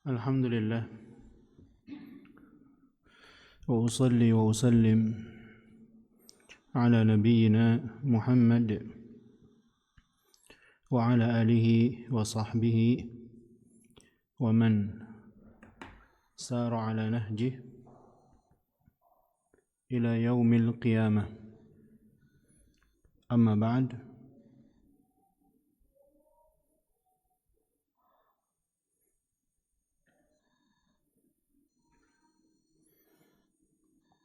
الحمد لله وأصلي وأسلم على نبينا محمد وعلى آله وصحبه ومن سار على نهجه إلى يوم القيامة. أما بعد،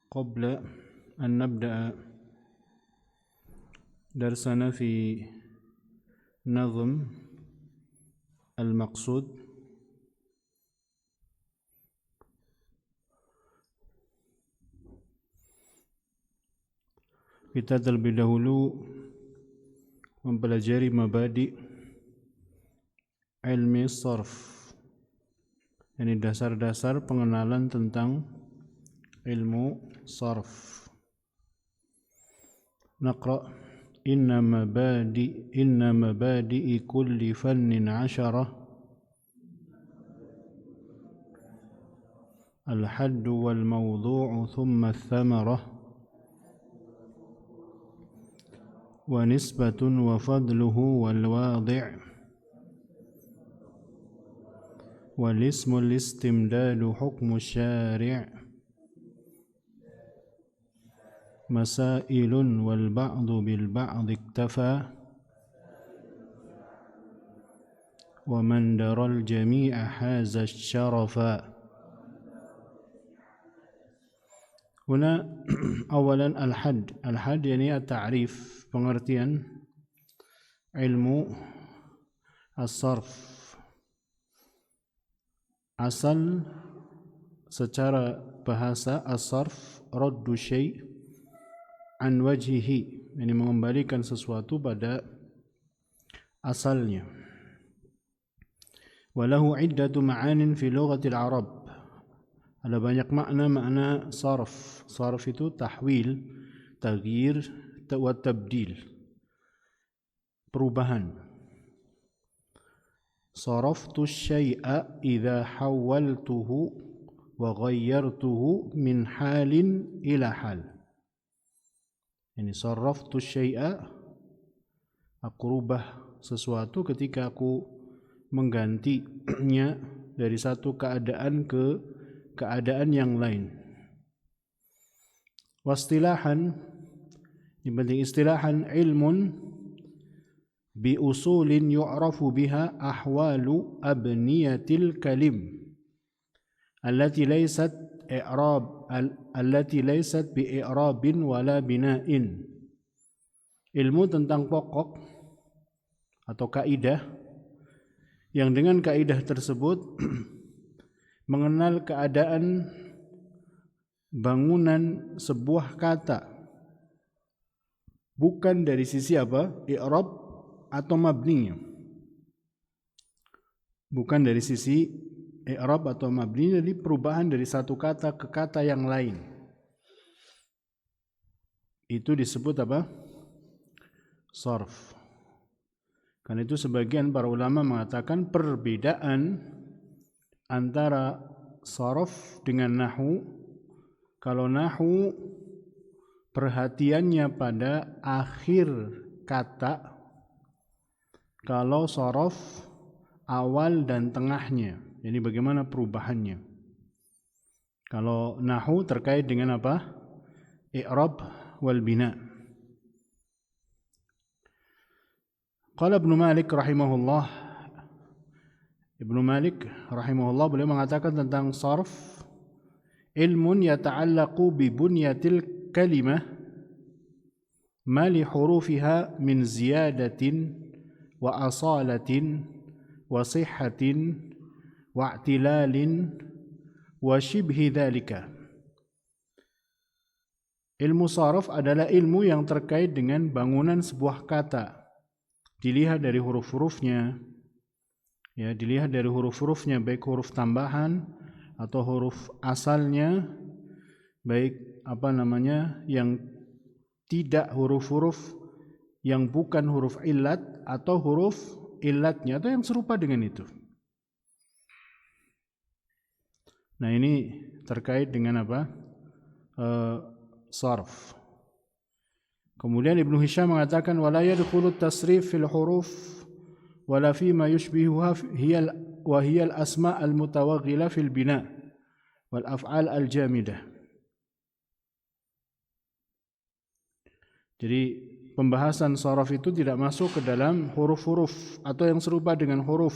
قبل أن نبدأ درسنا في نظم المقصود، kita terlebih dahulu mempelajari mabadi ilmi sarf, ini dasar-dasar pengenalan tentang ilmu sarf. Naqra inna mabadi'i kulli fannin 'asharah al-hadd wal mawdhu' thumma ath-thamarah wa nisbatun wa fadluhu wal wadi' wal ismu al-istimdadu hukmu syari' masailun wal ba'du bil ba'd iktafa wa man daral jami'a haza syarafa. Huna awalan al-hadd. Al-hadd yani at-ta'rif, pengertian ilmu as-sarf. Asal secara bahasa as-sarf raddu syai' an wajhihi, ini mengembalikan sesuatu pada asalnya. Walahu iddatu ma'anin fi lughatil Arab, ada banyak makna sarf. Sarf itu tahwil, taghyir, wa tabdil, perubahan. Saraftu syai'a idza hawaltuhu wa ghayyartuhu min halin ila hal. Ini saraftu syai'a, aku rubah sesuatu ketika aku menggantinya dari satu keadaan ke keadaan yang lain. Wastilahan, ini penting istilahan, ilmun bi usulin yu'rafu biha ahwalu abniyatil kalim allati laysat bi i'rabin wala bina'in. Ilmu tentang pokok atau kaidah yang dengan kaidah tersebut mengenal keadaan bangunan sebuah kata, bukan dari sisi apa? I'rab atau mabninya. Bukan dari sisi i'rab atau mabni, jadi perubahan dari satu kata ke kata yang lain. Itu disebut apa? Sarf. Karena itu sebagian para ulama mengatakan perbedaan antara sarf dengan nahwu, kalau nahwu perhatiannya pada akhir kata, kalau sarf awal dan tengahnya. Jadi bagaimana perubahannya. Kalau nahwu terkait dengan apa? I'rab wal bina. Qala Ibnu Malik rahimahullah, Ibnu Malik rahimahullah beliau mengatakan tentang sarf, ilmun yata'allaqu bi bunyatil kalimah ma li hurufiha min ziyadatin wa asalatin wa sihhatin wa i'tilalin wa shibhi dhalika. Ilmu sarf adalah ilmu yang terkait dengan bangunan sebuah kata. Dilihat dari huruf-hurufnya, ya, dilihat dari huruf-hurufnya, baik huruf tambahan atau huruf asalnya, baik yang tidak huruf-huruf yang bukan huruf illat atau huruf illatnya atau yang serupa dengan itu. Nah, ini terkait dengan apa? Sarf. Kemudian Ibnu Hisham mengatakan wala yadkhulu tasrif fil huruf wala fi ma yushbihuha hiya al-asma' al-mutawaghila fil bina' wal af'al al-jamidah. Jadi pembahasan saraf itu tidak masuk ke dalam huruf-huruf atau yang serupa dengan huruf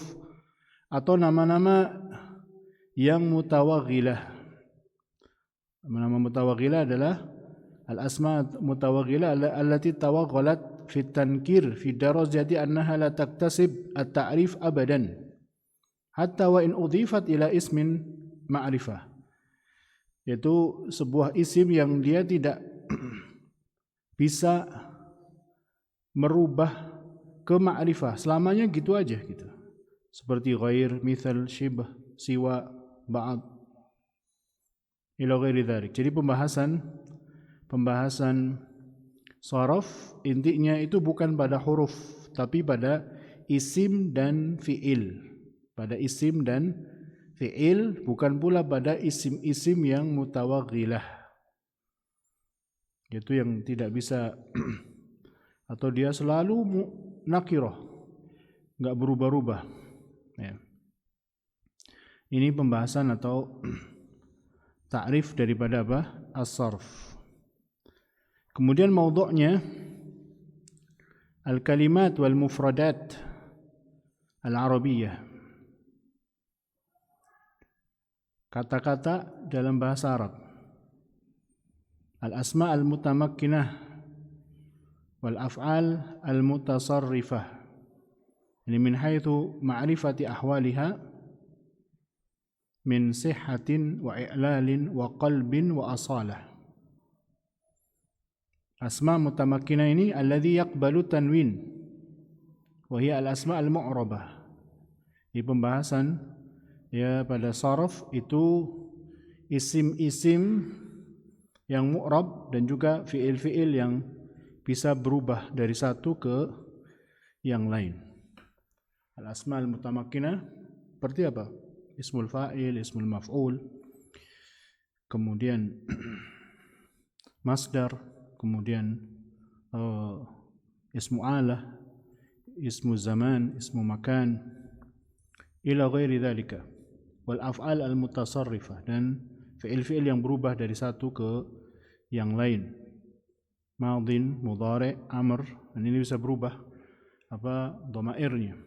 atau nama-nama yang mutawaghilah. Nama mutawaghilah adalah al-asma mutawaghilah allati tawaghalat fi tankir fi darajati annaha la taktasib at-ta'rif abadan hatta wa in udhifat ila ismin ma'rifah. Yaitu sebuah isim yang dia tidak bisa merubah ke ma'rifah, selamanya gitu aja gitu. Seperti ghair, mithal, shibh, siwa, ba'd ila ghairi dzalik. Jadi pembahasan saraf intinya itu bukan pada huruf tapi pada isim dan fi'il. Pada isim dan fi'il, bukan pula pada isim-isim yang mutawaghilah. Itu yang tidak bisa atau dia selalu nakirah, enggak berubah-ubah. Ya. Ini pembahasan atau ta'rif daripada apa? As-sarf. Kemudian maudhu'nya al-kalimat wal mufradat al-arabiyyah. Kata-kata dalam bahasa Arab. Al-asma' al-mutamakkinah wal af'al al-mutasarrifah. Ini min haitsu ma'rifati ahwaliha min sihhatin wa i'lalin wa qalbin wa asalah. Asma mutamakkinah ini alladhi yaqbalu tanwin wa hiya al-asma al-mu'rabah. Di pembahasan ya pada saraf itu isim-isim yang mu'rab dan juga fi'il-fi'il yang bisa berubah dari satu ke yang lain. Al-asma al-mutamakkinah seperti apa? Ismul fa'il, ismul maf'ul, kemudian masdar, kemudian ismu alah, ismu zaman, ismu makan, ila ghairi dhalika. Wal af'al al-mutasarrifah, dan fi'il-fi'il yang berubah dari satu ke yang lain. Madin, mudhari', amr, dan ini bisa berubah apa dhamairnya.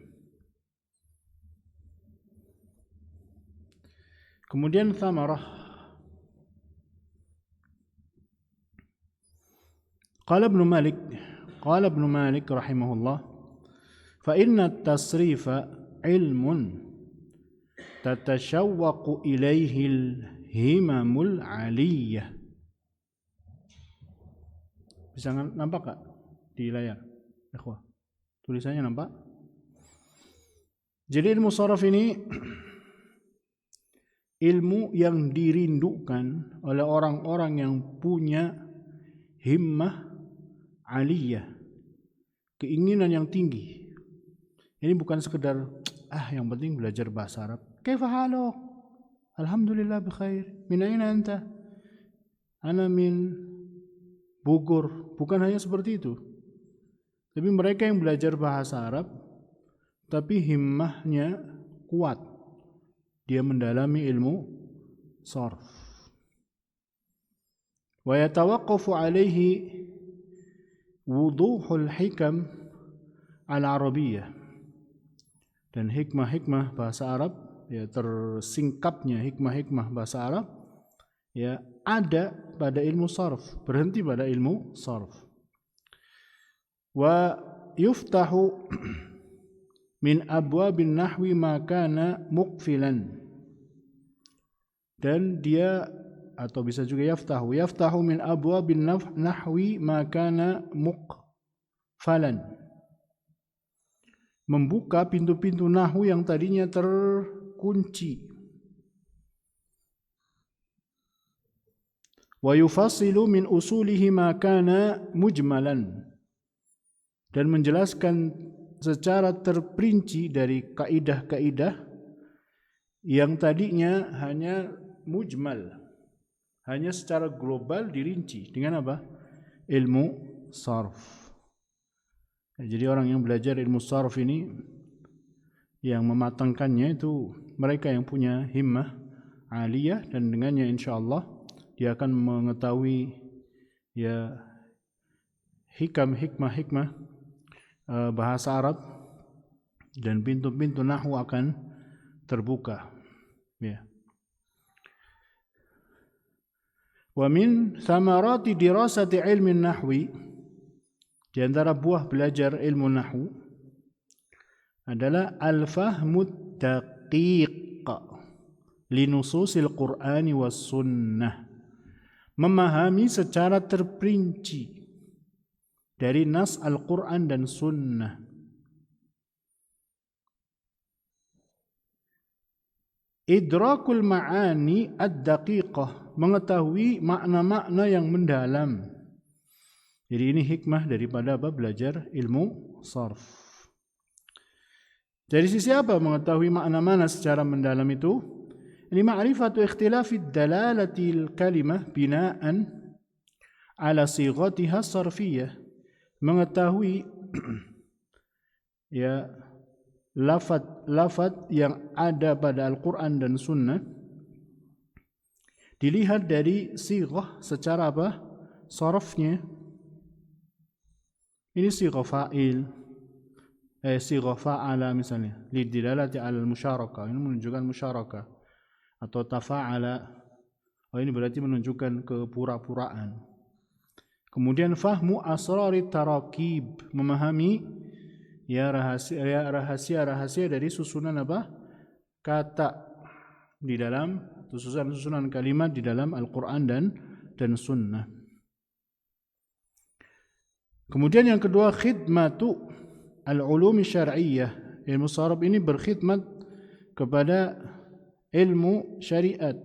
Kemudian thamarah. Qala Ibnu Malik rahimahullah, fa inna at-tasrifa ilmun tatashawwaqu ilayhi al-himamul 'aliyyah. Bisa nampak enggak di layar? Ikhwah. Tulisannya nampak? Jadi ilmu saraf ini ilmu yang dirindukan oleh orang-orang yang punya himmah aliyah, keinginan yang tinggi. Ini bukan sekedar yang penting belajar bahasa Arab. Kaifa haluk? Alhamdulillah bikhair. Min aina anta? Ana min Bogor. Bukan hanya seperti itu. Tapi mereka yang belajar bahasa Arab tapi himmahnya kuat. Dia mendalami ilmu sarf. Wa yatawaqqafu alaihi wuduhul hikam al-arabiyyah. Dan hikmah-hikmah bahasa Arab, ya tersingkapnya hikmah-hikmah bahasa Arab, ya ada pada ilmu sarf, berhenti pada ilmu sarf. Wa yuftahu min abwabin nahwi ma kana muqfilan, dan dia atau bisa juga yaftahu min abwabin nahwi ma kana muqfalan, membuka pintu-pintu nahwu yang tadinya terkunci. Wa yufassilu min usulihi ma kana mujmalan, dan menjelaskan secara terperinci dari kaidah-kaidah yang tadinya hanya mujmal, hanya secara global dirinci dengan apa? Ilmu sarf. Jadi orang yang belajar ilmu sarf ini, yang mematangkannya itu mereka yang punya himmah aliyah, dan dengannya insyaallah dia akan mengetahui ya hikmah bahasa Arab, dan pintu-pintu nahwu akan terbuka. Ya. Wa min thamarati dirasati ilmi nahwi, di antara buah belajar ilmu nahwu adalah al-fahmud daqiq li nususil Qur'ani was sunnah, memahami secara terperinci dari nas Al-Quran dan Sunnah. Idrakul ma'ani ad-daqiqah, mengetahui makna-makna yang mendalam. Jadi ini hikmah daripada apa? Belajar ilmu sarf. Dari sisi apa mengetahui makna-makna secara mendalam itu? Ini ma'rifatu ikhtilafid dalalatil kalimah bina'an ala sighatiha sarfiyah, mengetahui ya lafaz yang ada pada Al-Quran dan Sunnah dilihat dari sighah secara apa? Sarafnya. Ini sighah fa'il, sighah fa'ala misalnya, lidilalati alal musyarakah, ini menunjukkan musyarakah, atau tafa'ala, ini berarti menunjukkan kepura-puraan. Kemudian fahmu asrari tarakib, memahami ya rahasia-rahasia dari susunan apa? Kata di dalam susunan kalimat di dalam Al-Qur'an dan Sunnah. Kemudian yang kedua, khidmatu al-ulumi syar'iyyah. Ilmu sarf ini berkhidmat kepada ilmu syariat.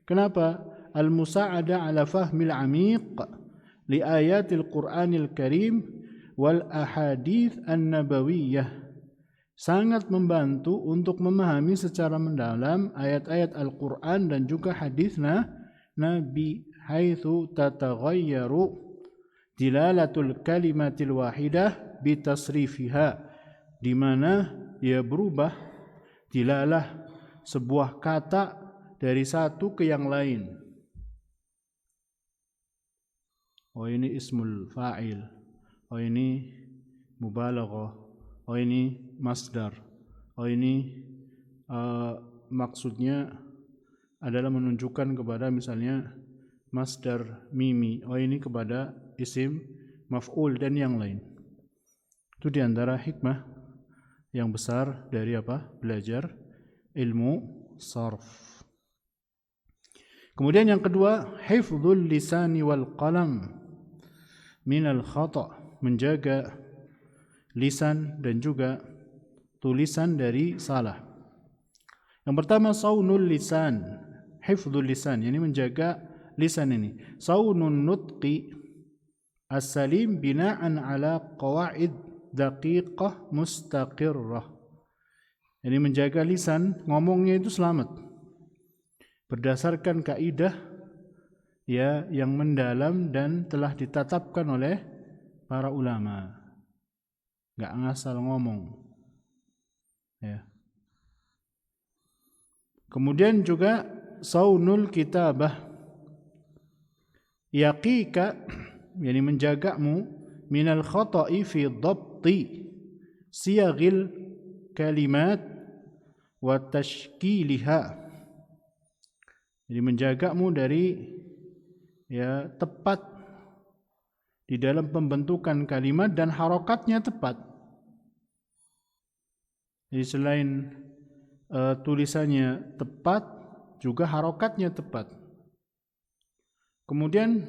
Kenapa? Al-musa'ada ala fahmil amiq li ayatil Qur'anil Karim wal ahadits an-nabawiyah, sangat membantu untuk memahami secara mendalam ayat-ayat Al-Qur'an dan juga hadis Nabi, haitsu tataghayyaru dilalatul kalimatil wahidah bitasrifiha, di mana ia berubah dilalah sebuah kata dari satu ke yang lain. Oh ini ismul fa'il, oh ini mubalaghah, oh ini masdar, oh ini maksudnya adalah menunjukkan kepada misalnya masdar mimi, oh ini kepada isim maf'ul dan yang lain. Itu diantara hikmah yang besar dari apa? Belajar ilmu sarf. Kemudian yang kedua, hifdzul lisani wal qalam minal khata', menjaga lisan dan juga tulisan dari salah. Yang pertama, saunul lisan, hifdzul lisan, yani menjaga lisan ini. Saunun nutqi as-salim bina'an ala qawaid daqiqah mustaqirrah. Yani menjaga lisan, ngomongnya itu selamat, berdasarkan kaidah ya yang mendalam dan telah ditetapkan oleh para ulama. Enggak ngasal ngomong. Ya. Kemudian juga saunul kitabah, yaqika, yani menjagamu minal khata'i fi dhabti siyaghil kalimat wa tashkiliha. Jadi menjagamu dari ya tepat di dalam pembentukan kalimat dan harokatnya tepat. Jadi selain tulisannya tepat, juga harokatnya tepat. Kemudian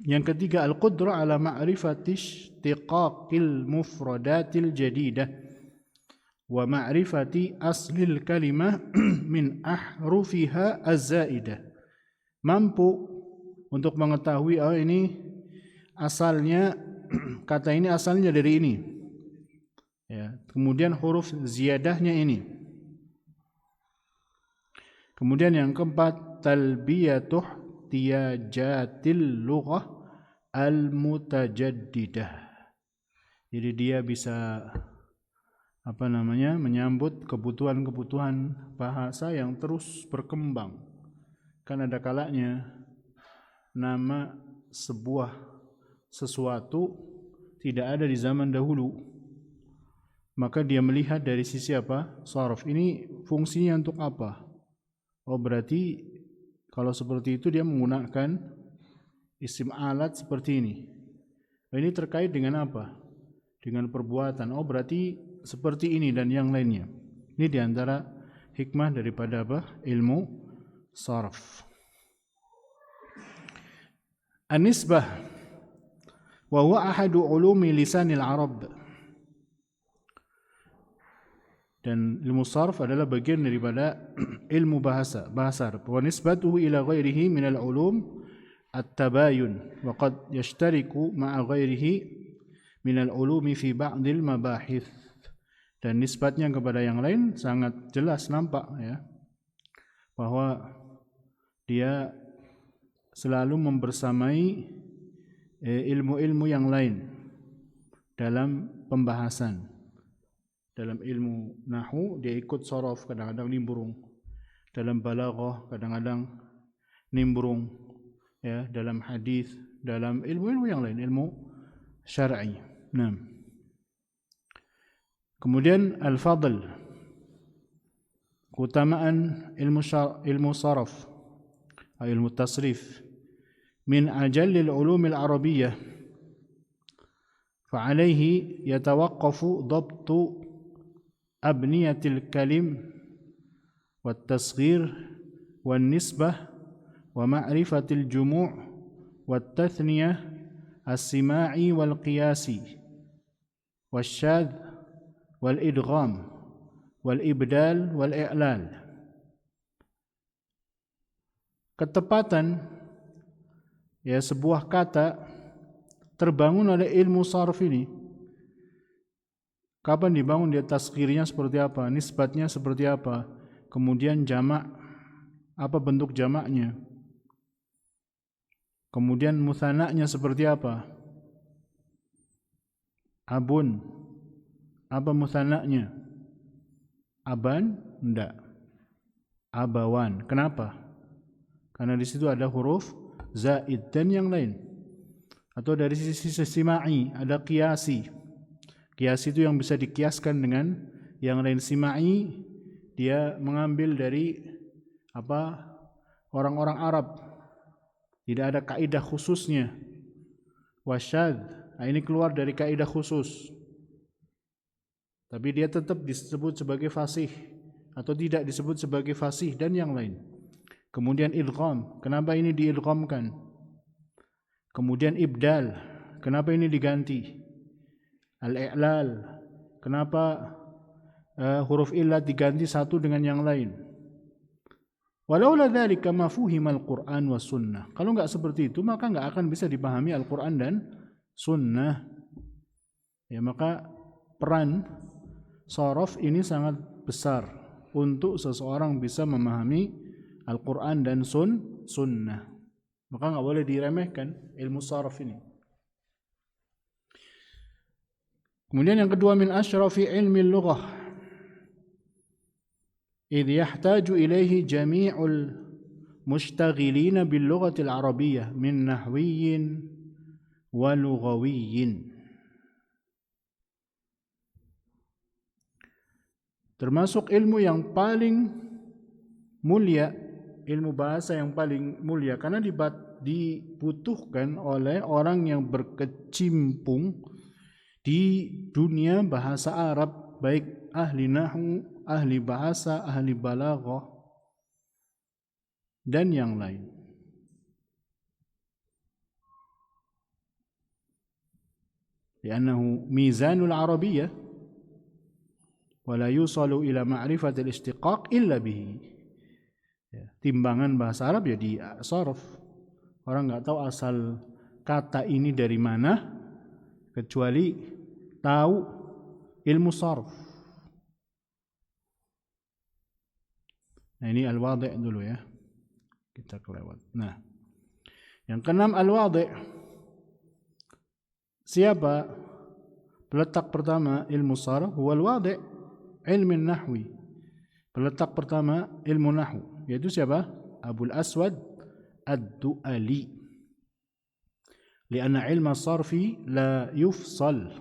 yang ketiga, al-qudrah ala ma'rifati istiqaqil mufradatil jadidah wa ma'rifati aslil kalimah min ahrufiha az-zaidah. Mampu untuk mengetahui ini asalnya, kata ini asalnya dari ini. Ya, kemudian huruf ziyadahnya ini. Kemudian yang keempat, talbiyatuh tiyajatil lughah al-mutajaddidah. Jadi dia bisa menyambut kebutuhan-kebutuhan bahasa yang terus berkembang. Kan ada kalanya nama sebuah sesuatu tidak ada di zaman dahulu. Maka dia melihat dari sisi apa? Sharaf. Ini fungsinya untuk apa? Oh, berarti kalau seperti itu dia menggunakan isim alat seperti ini. Ini terkait dengan apa? Dengan perbuatan. Oh, berarti seperti ini dan yang lainnya. Ini diantara hikmah daripada apa? Ilmu sarf. An-nisbah wa huwa ahadu ulumi lisanil Arab. Dan ilmu sarf adalah bagian daripada ilmu bahasa Arab. Wa nisbatuhu ila ghairihi min al-ulum at-tabayun wa qad yashtariku ma'a ghairihi min al-ulumi fi ba'dil mabahith. Dan nisbatnya kepada yang lain sangat jelas nampak ya, bahwa dia selalu membersamai ilmu-ilmu yang lain dalam pembahasan. Dalam ilmu nahwu dia ikut sharaf, kadang-kadang nimbrung. Dalam balaghah kadang-kadang nimbrung ya, dalam hadis, dalam ilmu-ilmu yang lain, ilmu syar'i. Nah. Kemudian al-fadl, keutamaan ilmu saraf atau ilmu tasrif, min ajallil ulumil arabiyyah, fa alaihi yatawaqqafu dhabtu abniyatil kalim wat tasghir wan nisbah wa ma'rifatil jumu' wat tathniyah as-sima'i wal qiyasi wasyadh wal idgham wal ibdal wal i'lal. Ketepatan ya sebuah kata terbangun oleh ilmu sarf ini. Kapan dibangun dia, tasghirnya seperti apa, nisbatnya seperti apa, kemudian jamak, apa bentuk jamaknya, kemudian mutsana'nya seperti apa, abun, apa mutsana'nya, aban, enggak, abawan. Kenapa? Karena di situ ada huruf zaid dan yang lain. Atau dari sisi sima'i ada qiyasi. Qiyasi itu yang bisa dikiaskan dengan yang lain. Sima'i dia mengambil dari apa orang-orang Arab. Tidak ada kaidah khususnya. Wasyadz, nah ini keluar dari kaidah khusus. Tapi dia tetap disebut sebagai fasih atau tidak disebut sebagai fasih dan yang lain. Kemudian idgham, kenapa ini diidghamkan? Kemudian ibdal, kenapa ini diganti? Al-i'lal, kenapa huruf illat diganti satu dengan yang lain? Walaula dzalika ma fuhima al-Qur'an was sunnah. Kalau enggak seperti itu maka enggak akan bisa dipahami Al-Qur'an dan sunnah. Ya, maka peran sharaf ini sangat besar untuk seseorang bisa memahami Al-Qur'an dan sunnah. Maka enggak boleh diremehkan ilmu sharaf ini. Kemudian yang kedua, min asyrafi ilmi al-lughah idh yahtaju ilaihi jami'ul mushtaghilina bil lughati al-arabiyyah min nahwiyyin wa lughawiyyin. Termasuk ilmu yang paling mulia, ilmu bahasa yang paling mulia, karena dibutuhkan oleh orang yang berkecimpung di dunia bahasa Arab, baik ahli nahwu, ahli bahasa, ahli balaghah dan yang lain. Li'annahu mizanul arabiyyah wa la yusalu ila ma'rifatil istiqaq illa bihi. Timbangan bahasa Arab ya di sharaf. Orang enggak tahu asal kata ini dari mana kecuali tahu ilmu sarf. Nah, ini al-wadi' dulu ya. Kita kelewat. Nah, yang keenam al-wadi'. Siapa peletak pertama ilmu sarf? Huwa al-wadi' ilmu nahwi. Peletak pertama ilmu nahwu yaitu siapa? Abul Aswad Ad-Du'ali. Lianna ilma sarfi la yufsal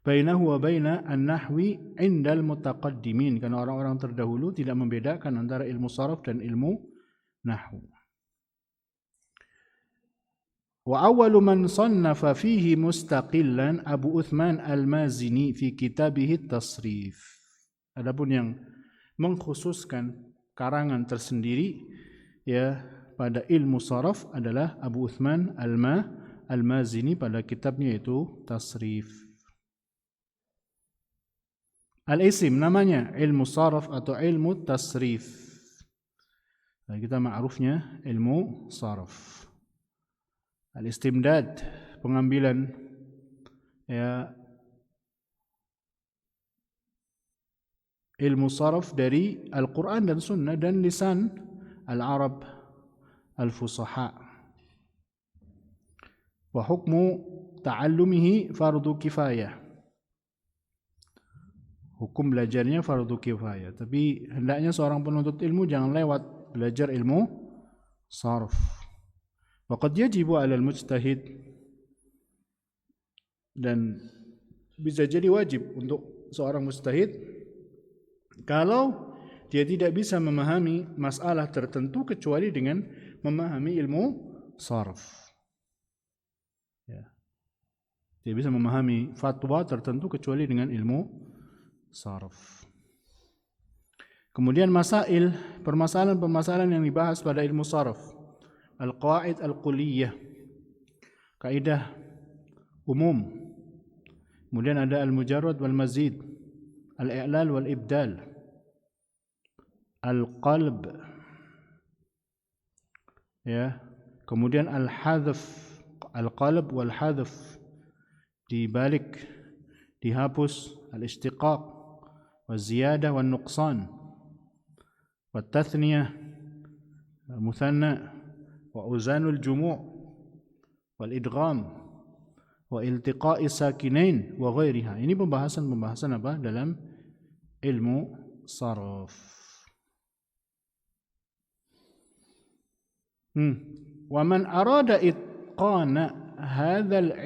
bainahu wa baina an-nahwi indal mutaqaddimin, karena orang-orang terdahulu tidak membedakan antara ilmu sarf dan ilmu nahwu. Wa awwalu man sannafa fihi mustaqillan Abu Uthman Al-Mazini fi kitabih at-tasrif. Adapun yang mengkhususkan karangan tersendiri ya pada ilmu saraf adalah Abu Uthman Al-Mazini pada kitabnya yaitu Tasrif. Al-isim namanya ilmu saraf atau ilmu tasrif. Nah, kita ma'rufnya ilmu saraf. Al-istimdad pengambilan ya ilmu saraf dari Al-Quran dan Sunnah dan lisan Al-Arab Al-Fusaha. Wa hukmu ta'allumihi fardu kifayah. Hukum belajarnya fardu kifayah. Tapi hendaknya seorang penuntut ilmu jangan lewat belajar ilmu saraf. Wa qad yajibu 'alal mujtahid, dan bisa jadi wajib untuk seorang mujtahid kalau dia tidak bisa memahami masalah tertentu kecuali dengan memahami ilmu sarf. Ya. Dia bisa memahami fatwa tertentu kecuali dengan ilmu sarf. Kemudian permasalahan yang dibahas pada ilmu sarf. Al-qawaid al-kulliyah, kaidah umum. Kemudian ada al-mujarrad wal-mazid, al-i'lal wal-ibdal, al-qalb, ya. Kemudian al-hadf, al-qalb wal-hadf, dibalik, dihapus, al-istiqaq, wal-ziyadah wal-nuqsan, wal-tathniyah, muthanna, wa-uzanul jumu' wal-idgham, wa iltiqa'i sakinain wa ghairiha. Ini pembahasan apa dalam ilmu sarf. Wa man arada itqana hadzal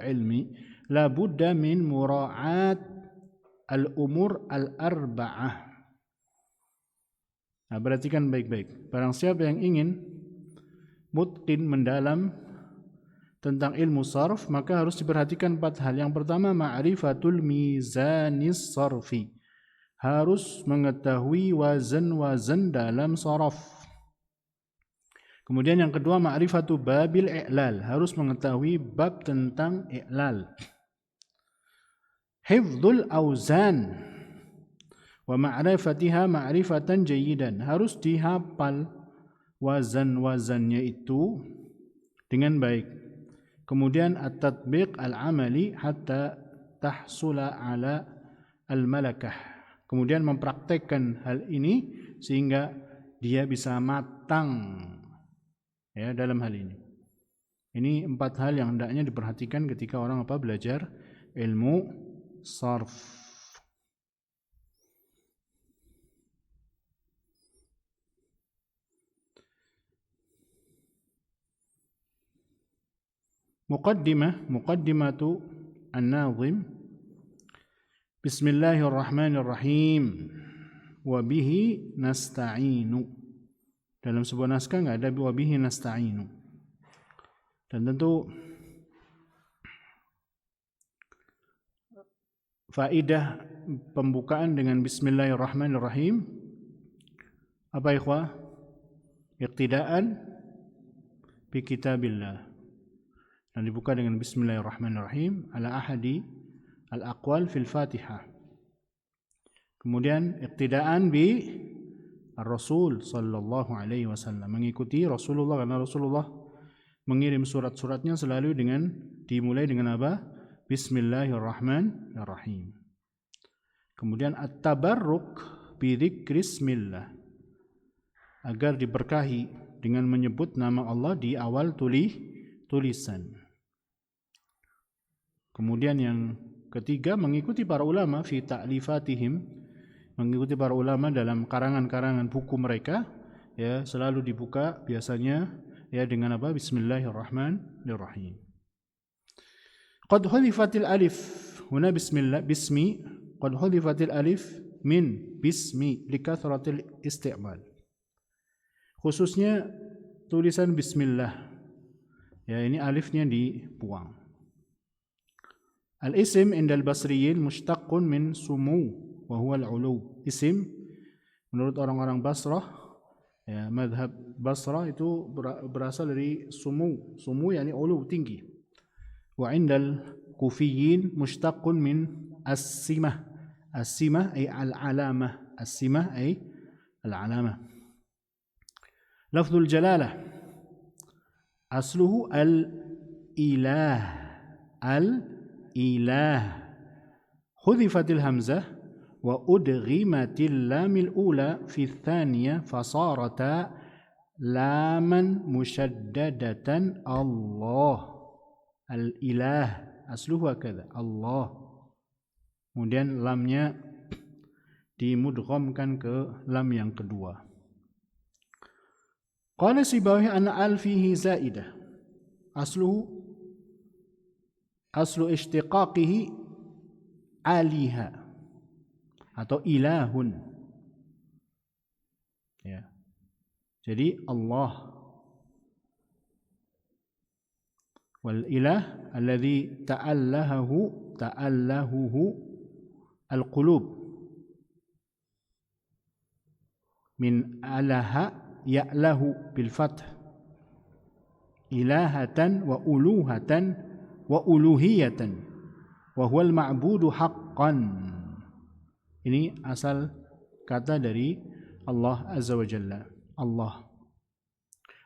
ilmi la budda min mura'at al-umur al-arba'ah. Nah, perhatikan baik-baik. Barang siapa yang ingin mutqin mendalam tentang ilmu sarf, maka harus diperhatikan 4 hal. Yang pertama, ma'rifatul mizanis sarfi. Harus mengetahui wazan-wazan dalam sarf. Kemudian yang kedua, ma'rifatu babil i'lal. Harus mengetahui bab tentang i'lal. Hifdzul auzan wa ma'rifatiha ma'rifatan jayyidan. Harus dihafal wazan-wazannya itu dengan baik. Kemudian at-tatbiq al-amali hatta tahsula ala al-malakah. Kemudian mempraktekkan hal ini sehingga dia bisa matang ya dalam hal ini. Ini 4 hal yang hendaknya diperhatikan ketika orang belajar ilmu sarf. Muqaddimatu an-nazim. Bismillahirrahmanirrahim. Wa bihi nasta'inu. Dalam sebuah naskah enggak ada wa bihi nasta'inu. Dan tentu faidah pembukaan dengan bismillahirrahmanirrahim apa ikhwah? Iqtidaan bi kitabillah. Dan dibuka dengan bismillahirrahmanirrahim ala ahadi al-aqwal fil Fatihah. Kemudian iqtidaan bi ar-Rasul sallallahu alaihi wasallam, mengikuti Rasulullah karena Rasulullah mengirim surat-suratnya selalu dimulai dengan apa? Bismillahirrahmanirrahim. Kemudian at-tabarruk bi dzikrismillah, agar diberkahi dengan menyebut nama Allah di awal tulisan. Kemudian yang ketiga, mengikuti para ulama fi ta'lifatihim, mengikuti para ulama dalam karangan-karangan buku mereka, ya, selalu dibuka biasanya ya dengan apa? Bismillahirrahmanirrahim. Qad hudifatil alif huna bismi qad hudifatil alif min bismi likathratil isti'mal. Khususnya tulisan bismillah, ya, ini alifnya dibuang. Al-ism indal basriyin mushtaqqun min sumu wa huwa al-ulu. Isim menurut orang-orang Basrah, ya, madhab Basrah itu berasal dari sumu. Sumu yakni ulu, tinggi. Wa indal kufiyin mushtaqqun min as-simah. As-simah ay al-alamah. As-simah ay al-alamah. Lafzul jalalah asluhu al-ilah. Al-ilah. Hudifatil hamzah wa udghimatil lamil ula fi thaniyah fasarata laman mushaddadatan Allah. Al-ilah asluhu hakadha, Allah. Kemudian lamnya dimudghamkan ke lam yang kedua. Qala Sibawi anna al fihi zaidah. Aslu ishtiqaqihi aliha atau ilahun. Ya. Jadi Allah. Wal ilah alladhi ta'allahuhu al-qulub min alaha ya'lahu bil fath ilahatan wa uluhatan wa uluhiyatan wa huwal ma'budu haqqan. Ini asal kata dari Allah Azza wa Jalla, Allah.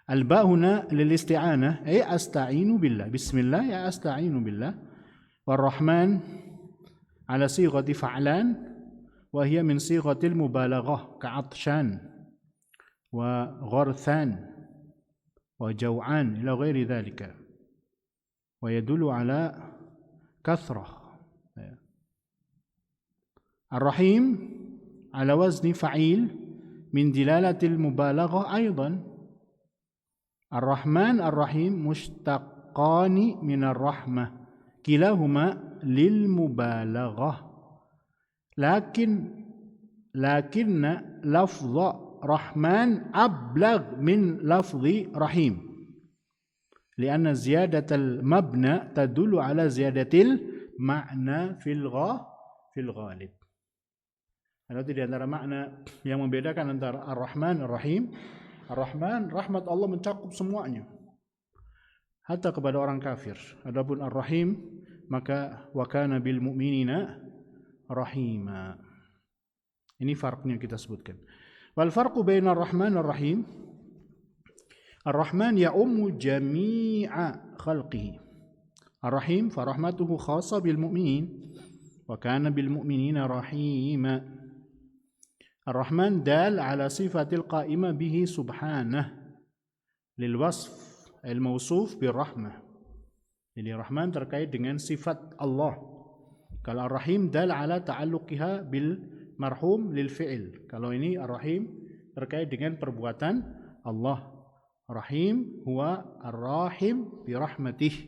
Al-ba huna lil isti'anah ay asta'inu billah. Bismillah ya asta'inu billah. War-Rahman ala sighati fa'lan wa hiya min sighatil mubalaghah ka'atshan wa gharthan wa jaw'an ila ghairi dhalika wa yadullu ala kathrah. Ar-Rahim ala wazni fa'il min dilalatil mubalaghah aidan. Ar-Rahman Ar-Rahim mushtaqqani min ar-rahmah kilahuma lil mubalaghah lakinna lafdha Rahman ablagh min lafzi Rahim lianna ziyadatal mabna tadullu ala ziyadatil ma'na fil ghalib. Ada di antara makna yang membedakan antara Ar-Rahman Ar-Rahim. Ar-Rahman, rahmat Allah mencakup semuanya, hatta kepada orang kafir. Adapun Ar-Rahim, maka wa kana bil mu'minina rahima. Ini farqnya kita sebutkan. Wal farqu baina Ar-Rahman Ar-Rahim. Ar-Rahman ya'ummu jami'a khalqihi. Ar-Rahim fa rahmatuhu khassa bil mu'minin wa kana bil mu'minina rahima. Ar-Rahman dal ala sifatil qa'imah bihi subhanah lil wasf al-mawsuf bir rahmah. Jadi Rahman terkait dengan sifat Allah. Kalau Ar-Rahim dal ala ta'alluqiha bil marhum lil fi'il. Kalau ini Ar-Rahim terkait dengan perbuatan Allah. Rahim huwa Ar-Rahim bi rahmatih.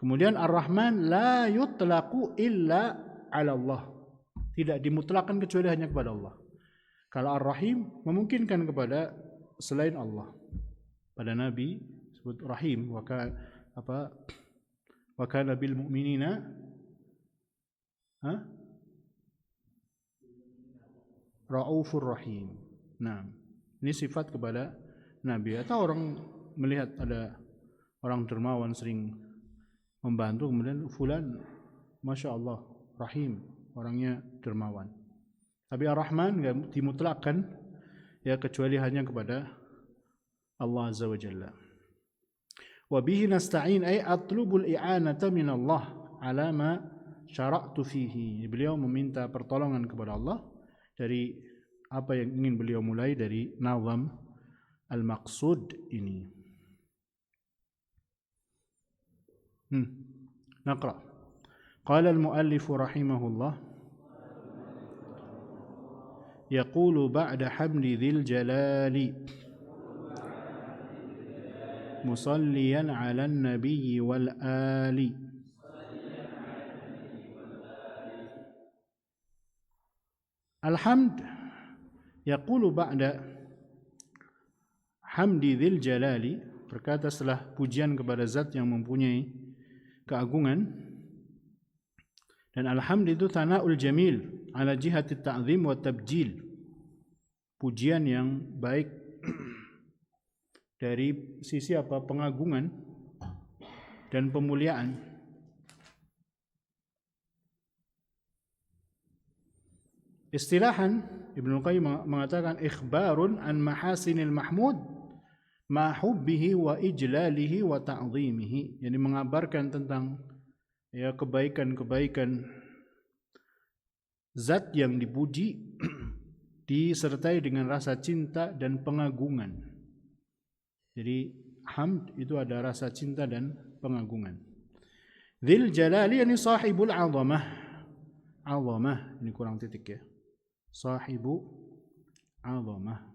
Kemudian Ar-Rahman la yutlaqu illa ala Allah. Tidak dimutlakkan kecuali hanya kepada Allah. Kalau Ar-Rahim memungkinkan kepada selain Allah. Pada Nabi sebut Rahim wa kana bil mu'minina Raufur Rahim. Nah, ini sifat kepada Nabi. Atau orang melihat ada orang dermawan sering membantu, kemudian fulan Masya Allah Rahim, orangnya dermawan. Tapi Ar-Rahman enggak dimutlakkan ya kecuali hanya kepada Allah Azza wa Jalla. Wa bihi nasta'in ay atlubul i'anata min Allah ala ma syara'tu fihi. Beliau meminta pertolongan kepada Allah dari apa yang ingin beliau mulai dari nazam al-maqsud ini. Naqra. Qala al-muallif rahimahullah, yaqulu ba'da hamdi dhil jalali musalliyan 'ala an-nabiy wal ali. Alhamd yaqulu ba'da hamdi dhil jalali, berkata setelah pujian kepada zat yang mempunyai keagungan. Dan alhamd itu thana'ul jamil ala jihati ta'zim wa tabjil, pujian yang baik dari sisi apa? Pengagungan dan pemuliaan. Istilahan Ibnu Qayyim mengatakan ikhbarun an mahasinil mahmud ma hubbihi wa ijlalihi wa ta'zimihi, yani mengabarkan tentang ya kebaikan-kebaikan zat yang dipuji disertai dengan rasa cinta dan pengagungan. Jadi hamd itu ada rasa cinta dan pengagungan. Dzil jalali yani sahibul 'azamah. 'Azamah ini kurang titik ya. Sahibu 'azamah.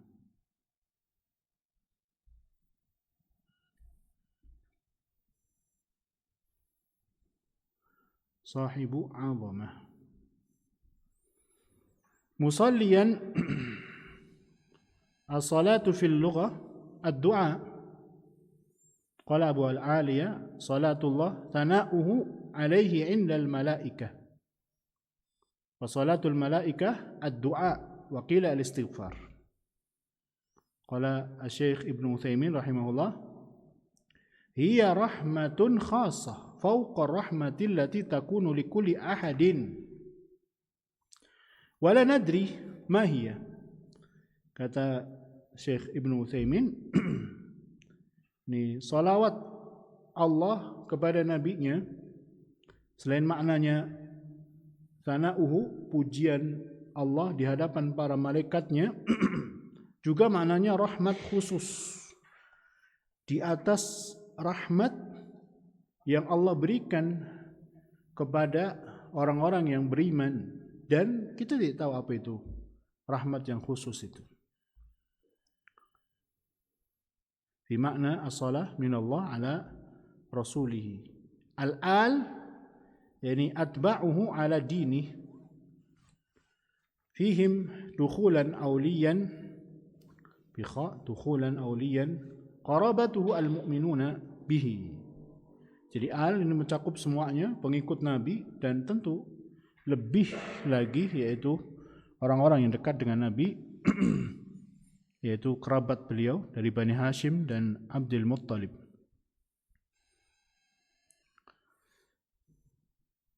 Sahibu 'azamah. Musalliyan as-salatu fil lughah ad-du'a. Qala Abu al-Aliya salatullah thana'uhu 'alaihi 'inda al-malaikah. Wa salatul malaikah ad-du'a wa qila al-istighfar. Qala Asy-Syaikh Ibnu Utsaimin rahimahullah, hiya rahmatun khassah fawqa ar-rahmati allati takunu likulli ahadin wa la nadri ma hiya. Kata Syekh Ibnu Utsaimin, ini salawat Allah kepada nabinya, selain maknanya sana'uhu, pujian Allah di hadapan para malaikatnya, juga maknanya rahmat khusus di atas rahmat yang Allah berikan kepada orang-orang yang beriman, dan kita tidak tahu apa itu rahmat yang khusus itu. Fi makna as-salah minallah ala rasulih. Al-al yani atba'uhu ala dinih fihim dukhulan awliyan bikha dukhulan awliyan qarabatuhu al-mu'minuna bihi. Jadi al ini mencakup semuanya, pengikut Nabi, dan tentu lebih lagi yaitu orang-orang yang dekat dengan Nabi yaitu kerabat beliau dari Bani Hashim dan Abdul Muttalib.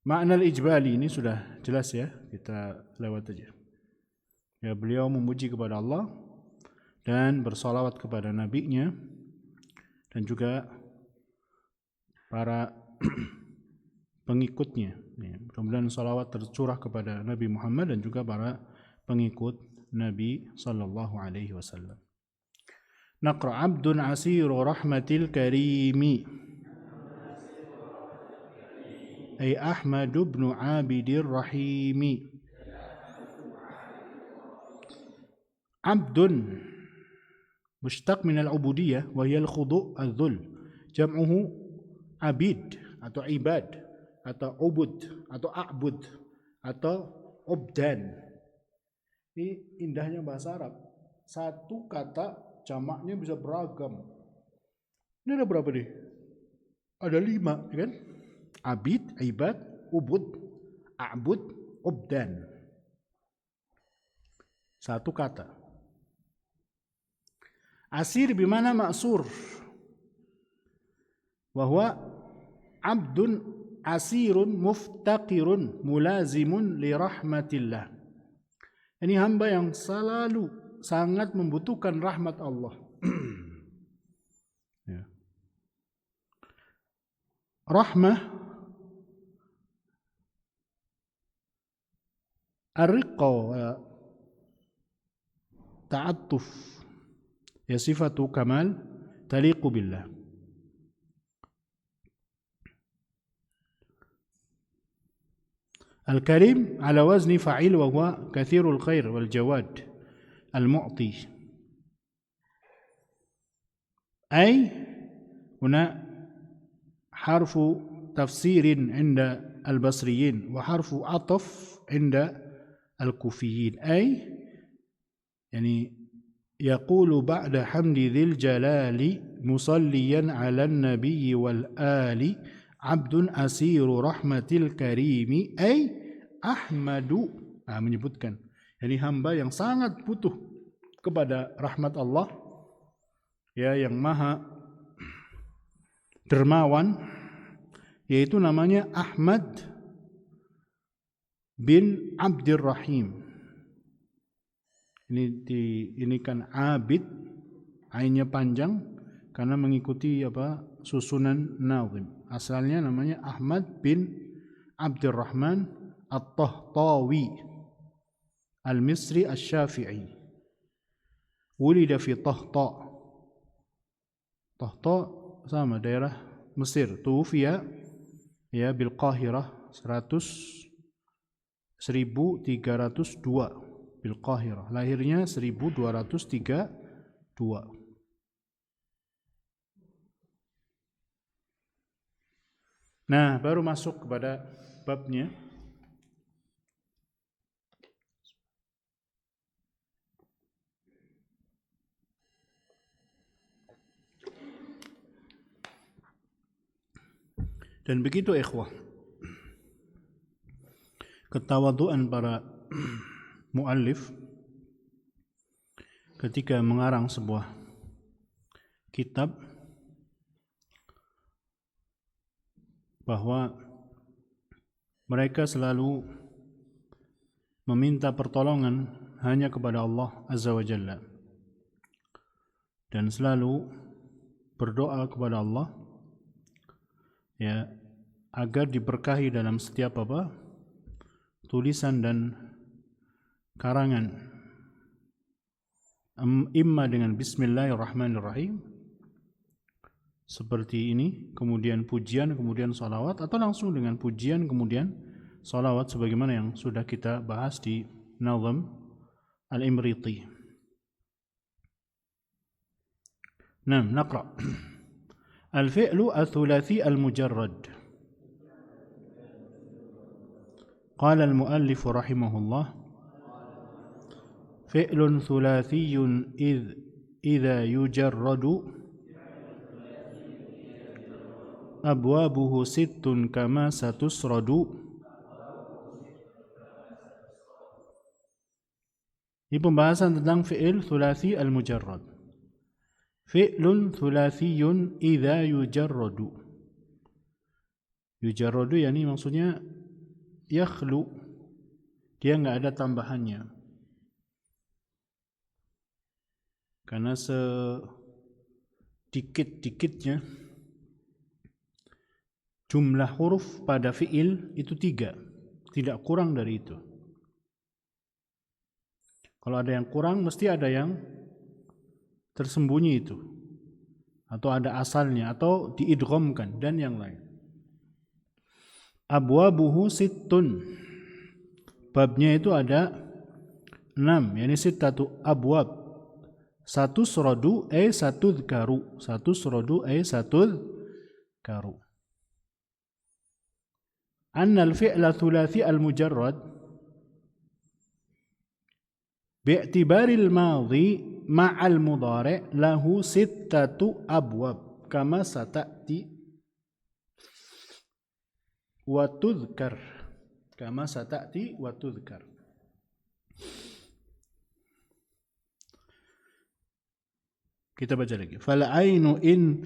Makna al-ijbali ini sudah jelas ya, kita lewat aja. Ya, beliau memuji kepada Allah dan bersalawat kepada nabinya dan juga para pengikutnya. Ya, mudah-mudahan salawat tercurah kepada Nabi Muhammad dan juga para pengikut Nabi sallallahu alaihi wasallam. Naqra abdun asiru rahmatil karimi ay Ahmad ibn Abidir Rahimi. Abdun mushtaq min al-ubudiyah wa hiya al-khudu' al-dhul. Jam'uhu abid atau ibad atau ubud atau a'bud atau ubdan. Ini indahnya bahasa Arab. Satu kata jamaknya bisa beragam. Ini ada berapa nih? Ada 5, kan? Abid, ibad, ubud, a'bud, ubdan. Satu kata. Asir bimana ma'sur. Wahwa abdun asirun muftaqirun mulazimun li rahmatillah. Ini hamba yang selalu sangat membutuhkan rahmat Allah. Ya. Rahmah Ar-riqqa wa ta'attuf ya sifatu kamal taliqu billah. Al-karim ala wazni fa'il wa huwa kathirul khair wal jawad al-mu'ti. Ay huna harfu tafsirin inda al-basriyin wa harfu ataf inda al-kufiyin. Ay yani yaqulu ba'da hamdi dzil jalali musalliyan 'alan nabiyyi wal ali abdun asiru rahmatil karimi ay ahmadu. Menyebutkan yani hamba yang sangat butuh kepada rahmat Allah, ya, yang maha dermawan, yaitu namanya Ahmad bin Abdurrahim. Ini kan abid, ainnya panjang karena mengikuti susunan nazim. Asalnya namanya Ahmad bin Abdurrahman At-Tahtawi Al-Misri Asy-Syafi'i. Wulida fi Tahta. Tahta sama daerah Mesir. Tuwfiya ya bil Qahirah 1302 bil Qahirah. Lahirnya 1232. Nah, baru masuk kepada babnya. Dan begitu ikhwah, ketawaduan para muallif ketika mengarang sebuah kitab, bahwa mereka selalu meminta pertolongan hanya kepada Allah Azza wa Jalla dan selalu berdoa kepada Allah, ya, agar diberkahi dalam setiap tulisan dan karangan, imma dengan Bismillahirrahmanirrahim seperti ini, kemudian pujian, kemudian salawat, atau langsung dengan pujian kemudian salawat sebagaimana yang sudah kita bahas di Nazm Al-Imriti. Nah, naqra. Al-fi'lu al-thulathi al-mujarrad. Qala al-muallif rahimahullah, fi'lun thulathiyun idza yujarradu abwabuhu sittun kama satusradu. Ini pembahasan tentang fi'il thulathi al-mujarrad. Fi'lun thulathiyun idza yujarradu. Yujarradu yani maksudnya yakhlu, dia enggak ada tambahannya. Karena sedikit-dikitnya jumlah huruf pada fi'il itu 3, tidak kurang dari itu. Kalau ada yang kurang, mesti ada yang tersembunyi itu, atau ada asalnya, atau diidghamkan, dan yang lain. Abwabuhu sittun, babnya itu ada 6, yani sittatu abwab. Satusradu ay satudhkaru, satusradu ay satudhkaru. Anna al-fi'la thulathi al-mujarrad bi'tibari al-madhi ma'al mudhari' lahu sittatu abwab kama sata'ti wa tudhkar, kama sata'ti wa tudhkar. Kita baca lagi. Fal ainu in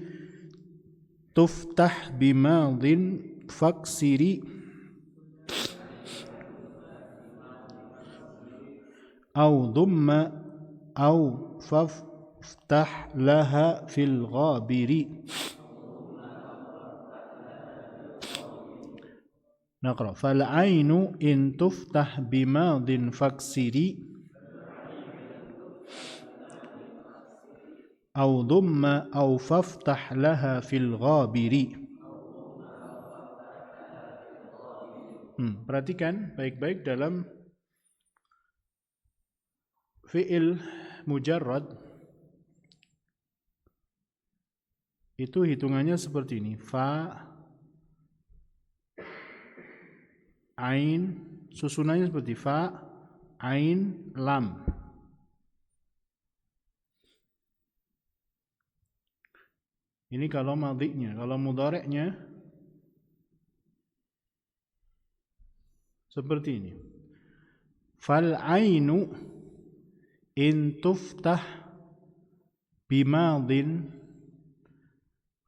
tuftah bimadin faksiri أو ضم أو فافتح لها في الغابر. Naqra. Fal ainu in tuftah bimadin faksiri au dhamma au faftah laha fil ghabiri. Perhatikan baik-baik dalam fi'il mujarrad itu hitungannya seperti ini. Fa, ain, susunannya seperti fa, ain, lam. Ini kalau madhi'nya. Kalau mudhari'nya seperti ini. Fal ainu in tuftah bimadin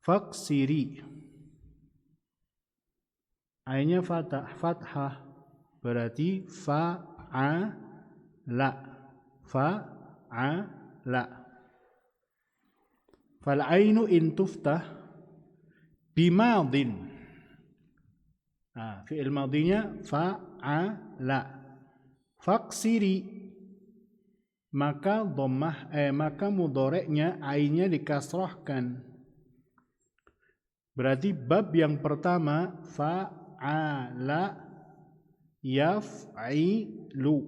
faksiri. Ainnya fathah berarti fa'ala. Fa'ala. Fal ainu in tuftah bimadin. Fi'il madhinya fa'ala. Faksiri, maka dhammah maka mudhari'nya ainnya dikasrahkan. Berarti bab yang pertama fa'ala yaf'ilu.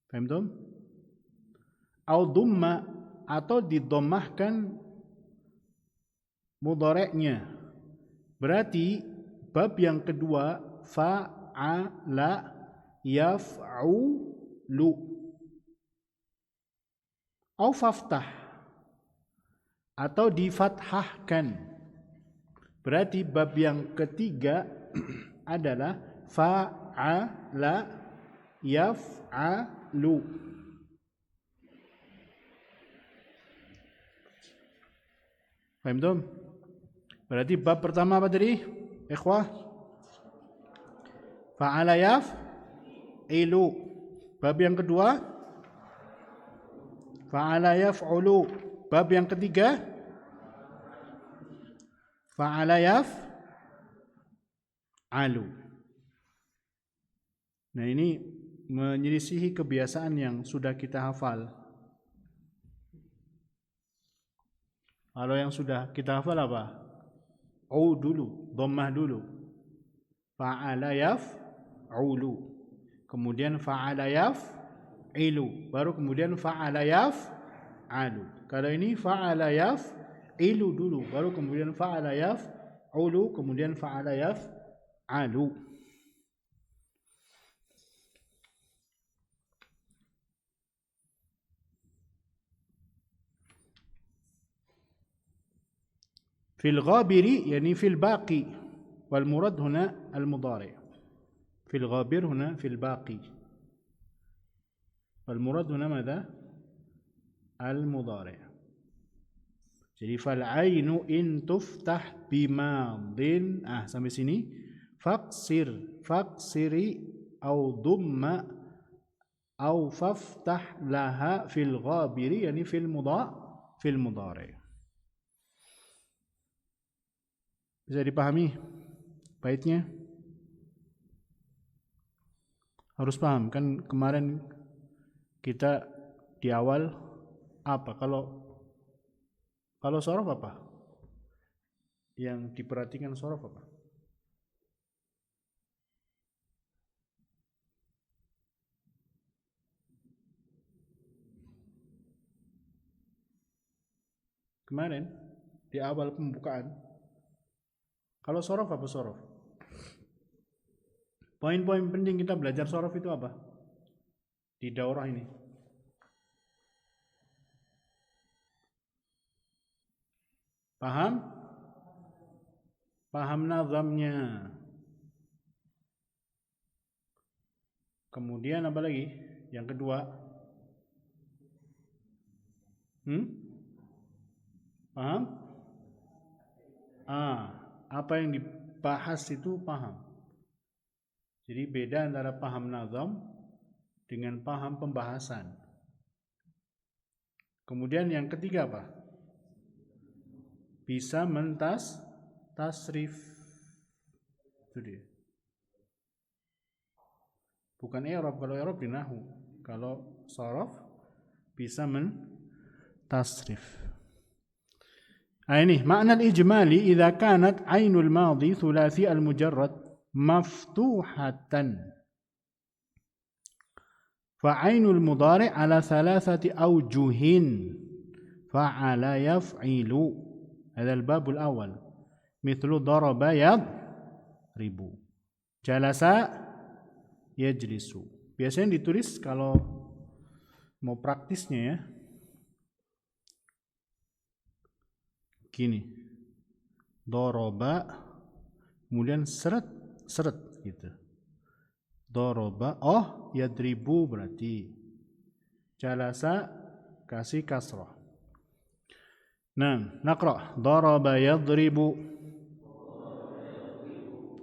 Paham tuh? Au dhamma, atau didommahkan mudhari'nya. Berarti bab yang kedua fa'ala yaf'ulu. Au faftah, atau difathahkan. Berarti bab yang ketiga adalah fa'ala yaf'alu. Paham tuh? Berarti bab pertama apa tadi? Ikhwah? Fa'ala yaf'ilu. Bab yang kedua? Fa'ala yaf'ulu. Bab yang ketiga? Fa'ala yaf'alu. Nah, ini menyelisihi kebiasaan yang sudah kita hafal. Kalau yang sudah kita hafal apa? U dulu, dhammah dulu. Fa'ala yaf'ulu. Kemudian fa'ala yaf'ilu. Baru kemudian fa'ala yaf'alu. Kalau ini fa'ala yaf'ilu dulu. Baru kemudian fa'ala yaf'ulu. Kemudian fa'ala yaf'alu. Fil ghabiri, yani fil baqi. Wal murad huna al mudhari'. Fil ghabir huna fil baqi. Wal murad huna madha? Al mudhari'. Jadi fal ainu in tuftah bimadin. Sampai sini. Faksiri au dhamma au faftah laha fil ghabiri, yani fil mudhari'. Bisa dipahami baitnya? Harus paham kan, kemarin kita di awal apa? Kalau shorof apa? Yang diperhatikan shorof apa? Kemarin di awal pembukaan, kalau shorof apa shorof? Poin-poin penting kita belajar shorof itu apa? Di daurah ini. Paham? Paham nazamnya. Kemudian apa lagi? Yang kedua. Paham? Apa yang dibahas itu paham. Jadi beda antara paham nazam dengan paham pembahasan. Kemudian yang ketiga apa? Bisa tasrif. Itu dia. Bukan i'rab, kalau i'rab di nahwu. Kalau sharaf bisa mentasrif. Ini makna al-ijmali idza kanat ainul madhi thulathi al-mujarrad maftuhatan. فعين المضارع على ثلاثة أوجه فعل يفعل هذا الباب الأول مثل ضرب يضرب جلس يجلس. Biasanya ditulis kalau mau praktisnya ya gini, doroba kemudian seret gitu. Doroba, yadribu berarti. Jalasa, kasih kasrah. Nah, naqra. Doroba yadribu.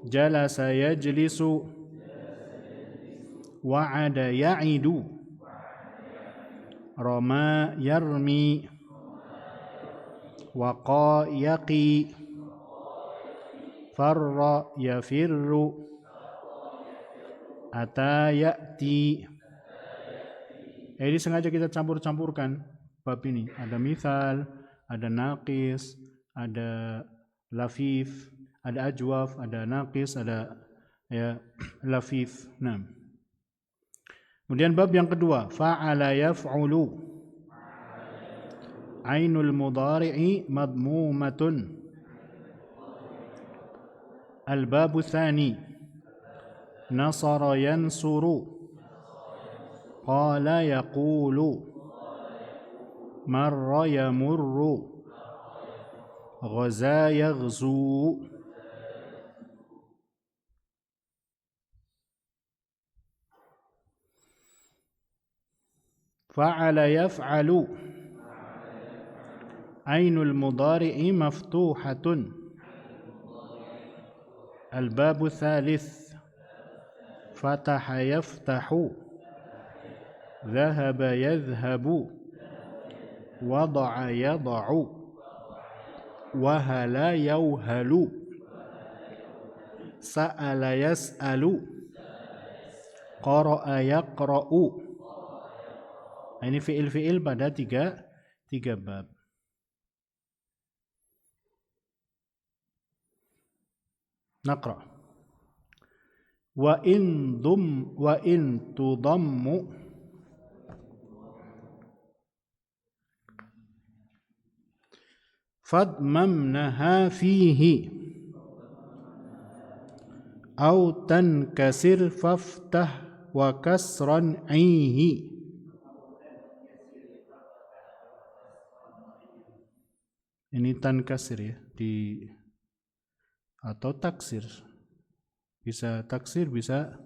Jalasa yajlisu. Wa'ada ya'idu. Rama yarmi. Waqa yaqi. Farra yafirru. Ata ya'ti. Ini sengaja kita campur-campurkan bab ini. Ada mithal, ada naqis, ada lafif, ada ajwaf, ada naqis, ada ya lafif. Nah. Kemudian bab yang kedua, fa'ala yaf'ulu. Ainul mudhari'i madmumatun. Al-babu tsani. Nasara yansuru. Qala yaqulu. Marra yamurru. Ghaza yaghzu. Fa'ala yaf'alu. Ainul mudhari'i maftuhatun. Al-babu tsalits. Fataha yaftahu. Dhahaba yadhhabu. Wada'a yada'u. Wahala yawhalu. Sa'ala yas'alu. Qara'a yaqra'u. Ini fi'il-fi'il pada tiga bab. Naqra. Wa in tudammu fadmamnaha fihi au tankasir faftah wa kasran aihi. Ini tankasir ya, atau taksir. Bisa taksir, bisa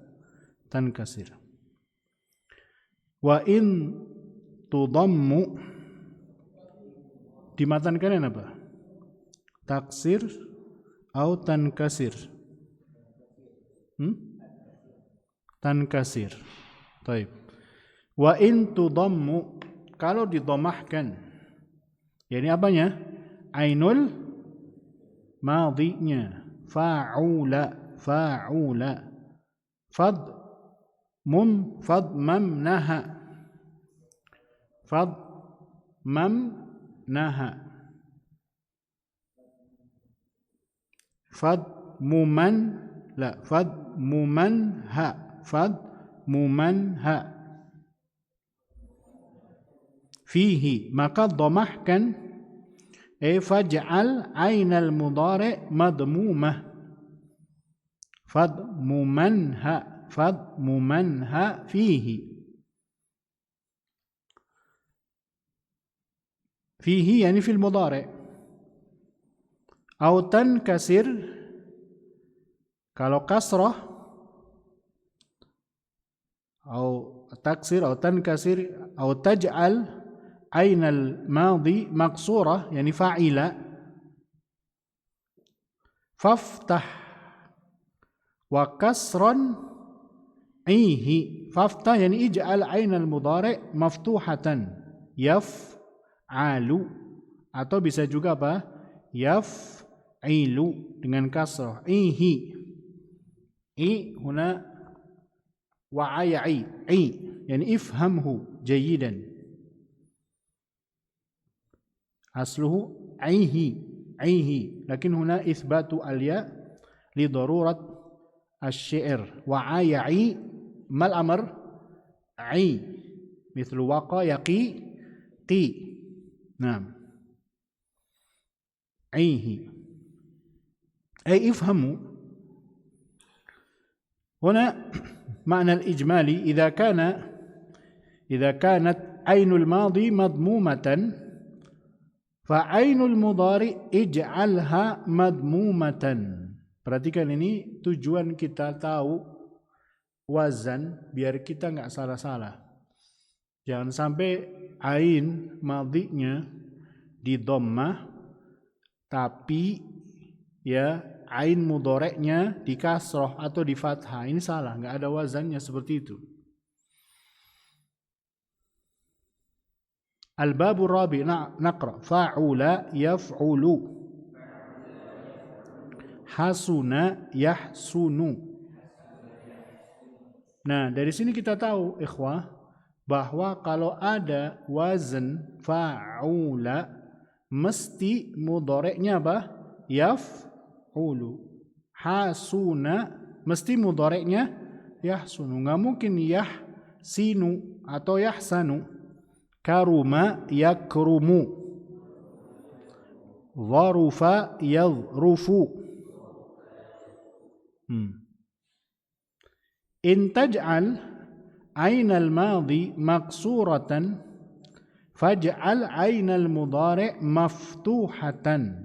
tankasir. Wa in tudammu dimatankan apa? Taksir atau tankasir? Tankasir. Baik. Wa in tudammu, kalau didomahkan, yani apanya? Ainul madhinya, fa'ula. Fadmamnaha. Fadmumanha. Fihi, maka domahkan faj'al ainal mudhari' madmumah. Fadmumanha fihi. Fihi yani fil mudhari'. Au tankasir, kalau kasrah, au taksir, au tankasir, au taj'al ainal madhi maqsurah yani fa'ila. Faftah wa kasran ihi. Faftah yani ij'al ainal mudhari' maftuhatan. Yaf'alu, atau bisa juga apa? Yaf'ilu dengan kasrah. Ihi. I huna wa'aya'i yani ifhamhu jayidan. Asluhu aihi lakin huna ithbatu al-ya li darurat asy-syi'r. Wa'aya'i mal amr ai mithlu waqa yaqi qi. Naam. Aihi ay ifhamu. Huna معنى الإجمالي إذا كانت عين الماضي مضمومة فعين المضارع اجعلها مضمومة. Perhatikan ini tujuan kita tahu wazan biar kita nggak salah-salah. Jangan sampai ain madhinya di dhammah tapi ya ain mudhoreknya di kasroh atau di fathah. Ini salah, nggak ada wazannya seperti itu. Al-babu rabi naqra fa'ula yaf'ulu hasuna yahsunu. Nah, dari sini kita tahu ikhwah bahwa kalau ada wazan fa'ula mesti mudhoreknya apa? Yaf'ulu. Hasuna mesti mudhoreknya yahsunu. Nggak mungkin yahsinu atau yahsanu. Karuma yakrumu. Dharufa yadhrufu. In taj'al ainal madhi maqsuratan faj'al ainal mudhari' maftuhatan.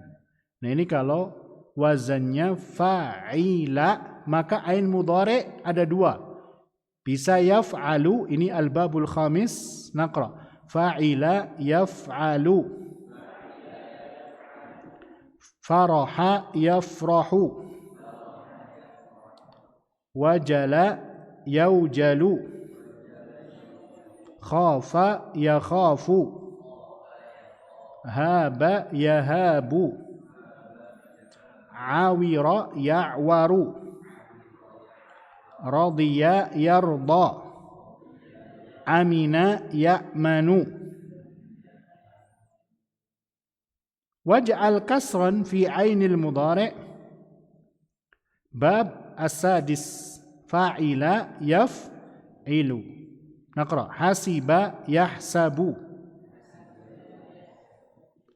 Nah ini kalau wazannya fa'ila maka ain mudhari' ada dua. Bisa yaf'alu, ini al-babul khamis naqra. Fa'ila yaf'alu. Faraha yafrahu. Wajala yaujalu. Khafa yakhafu. Haba yahabu. Awira ya'waru. Radiya yarda. Amina ya'manu. Waj'al kasran fi ainil mudhari' bab as-sadis fa'ila yaf'ilu. Naqra hasiba yahsabu.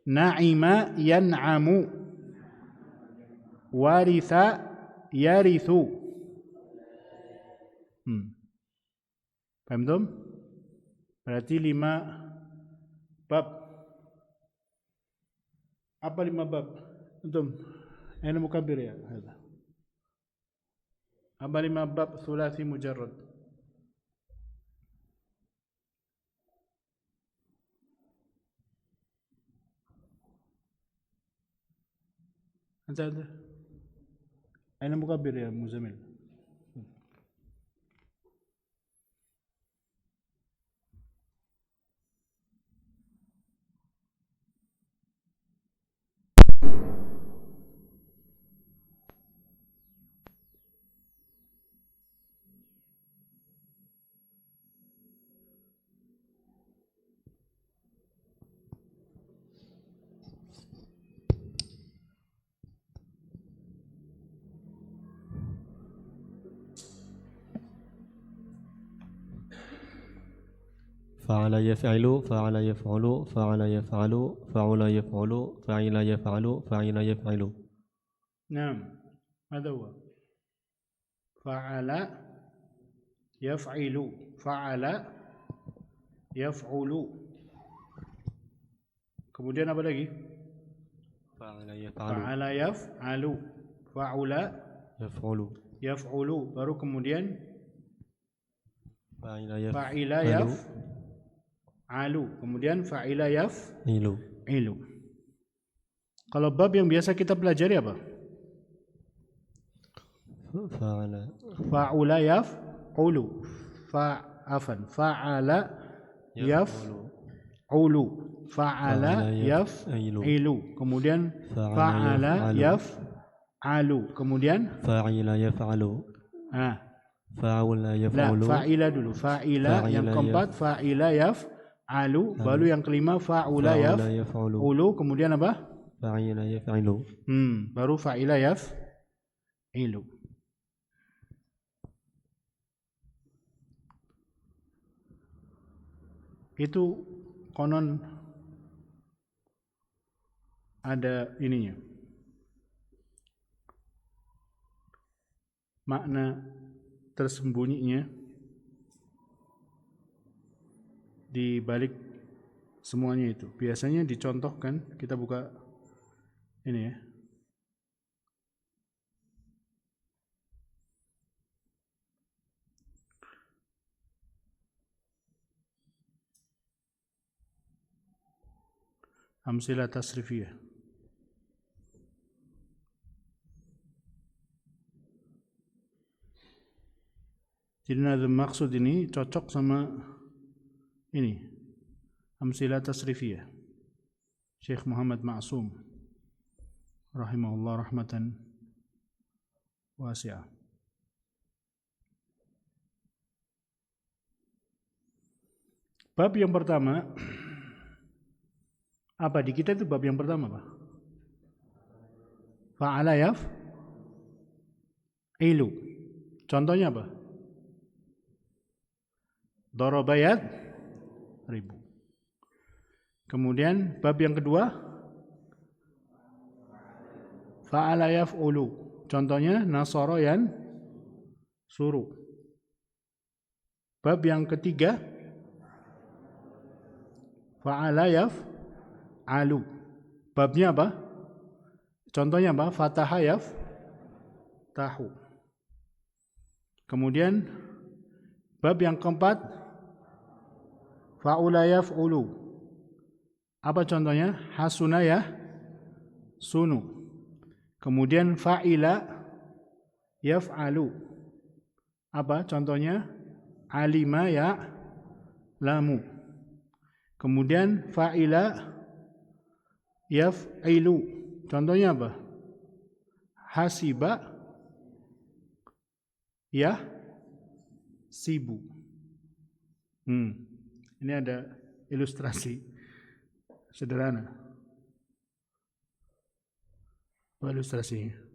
Na'ima yan'amu. Waritha yarithu. Paham tuh? Berarti 5 bab. Apa 5 bab? Antum, ana mukabbir ya hada. Apa 5 bab thulathi mujarrad? Anta ada? Ana mukabbir ya muzamil. فعل يفعل فعل يفعل فعل يفعل فعل يفعل فعل يفعل فعل يفعل. نعم هذا هو. فعل يفعل فعل يفعل. Kemudian apa lagi? Fa'ala yaf'alu. Fa'ala yaf'alu. Fa'ula yaf'ulu. Yaf'ulu. Baru kemudian Fa'ila yaf'alu. Kemudian fa'ila yaf'ilu. Ilu. Kalau bab yang biasa kita pelajari apa? Fa'ula yaf'ulu. Fa'ala yaf'ulu. Fa'ala yaf'ilu. Kemudian fa'ala yaf'alu. Kemudian fa'ila yaf'alu. Fa'ula La, yaf'ulu. fa'ila dulu. Fa'ila yang keempat fa'ila yaf'alu, baru yang kelima fa'ula yaf'ulu, kemudian apa? Fa'ila yaf'ilu. Baru fa'ila yaf'ilu. Itu konon ada ininya. Makna tersembunyinya di balik semuanya itu. Biasanya dicontohkan, kita buka ini ya. Amsilah tasrifiyah. Jadi nazm maksud ini cocok sama ini. Amsilah tasrifiyah. Syekh Muhammad Ma'sum rahimahullah rahmatan wasi'ah. Bab yang pertama, apa di kita itu bab yang pertama apa? Fa'ala yaf'ilu. Contohnya apa? Daraba yadribu. Kemudian bab yang kedua, fa'ala yaf'ulu. Contohnya nasara yansuru. Bab yang ketiga, fa'ala yaf'alu. Babnya apa? Contohnya apa? Fataha yaftahu. Kemudian bab yang keempat, fa'ula yaf'ulu. Apa contohnya? Hasuna yahsunu. Kemudian fa'ila yaf'alu. Apa contohnya? Alima ya'lamu. Kemudian fa'ila yaf'ilu. Contohnya apa? Hasiba yahsibu. Ini ada ilustrasi sederhana. Ilustrasinya.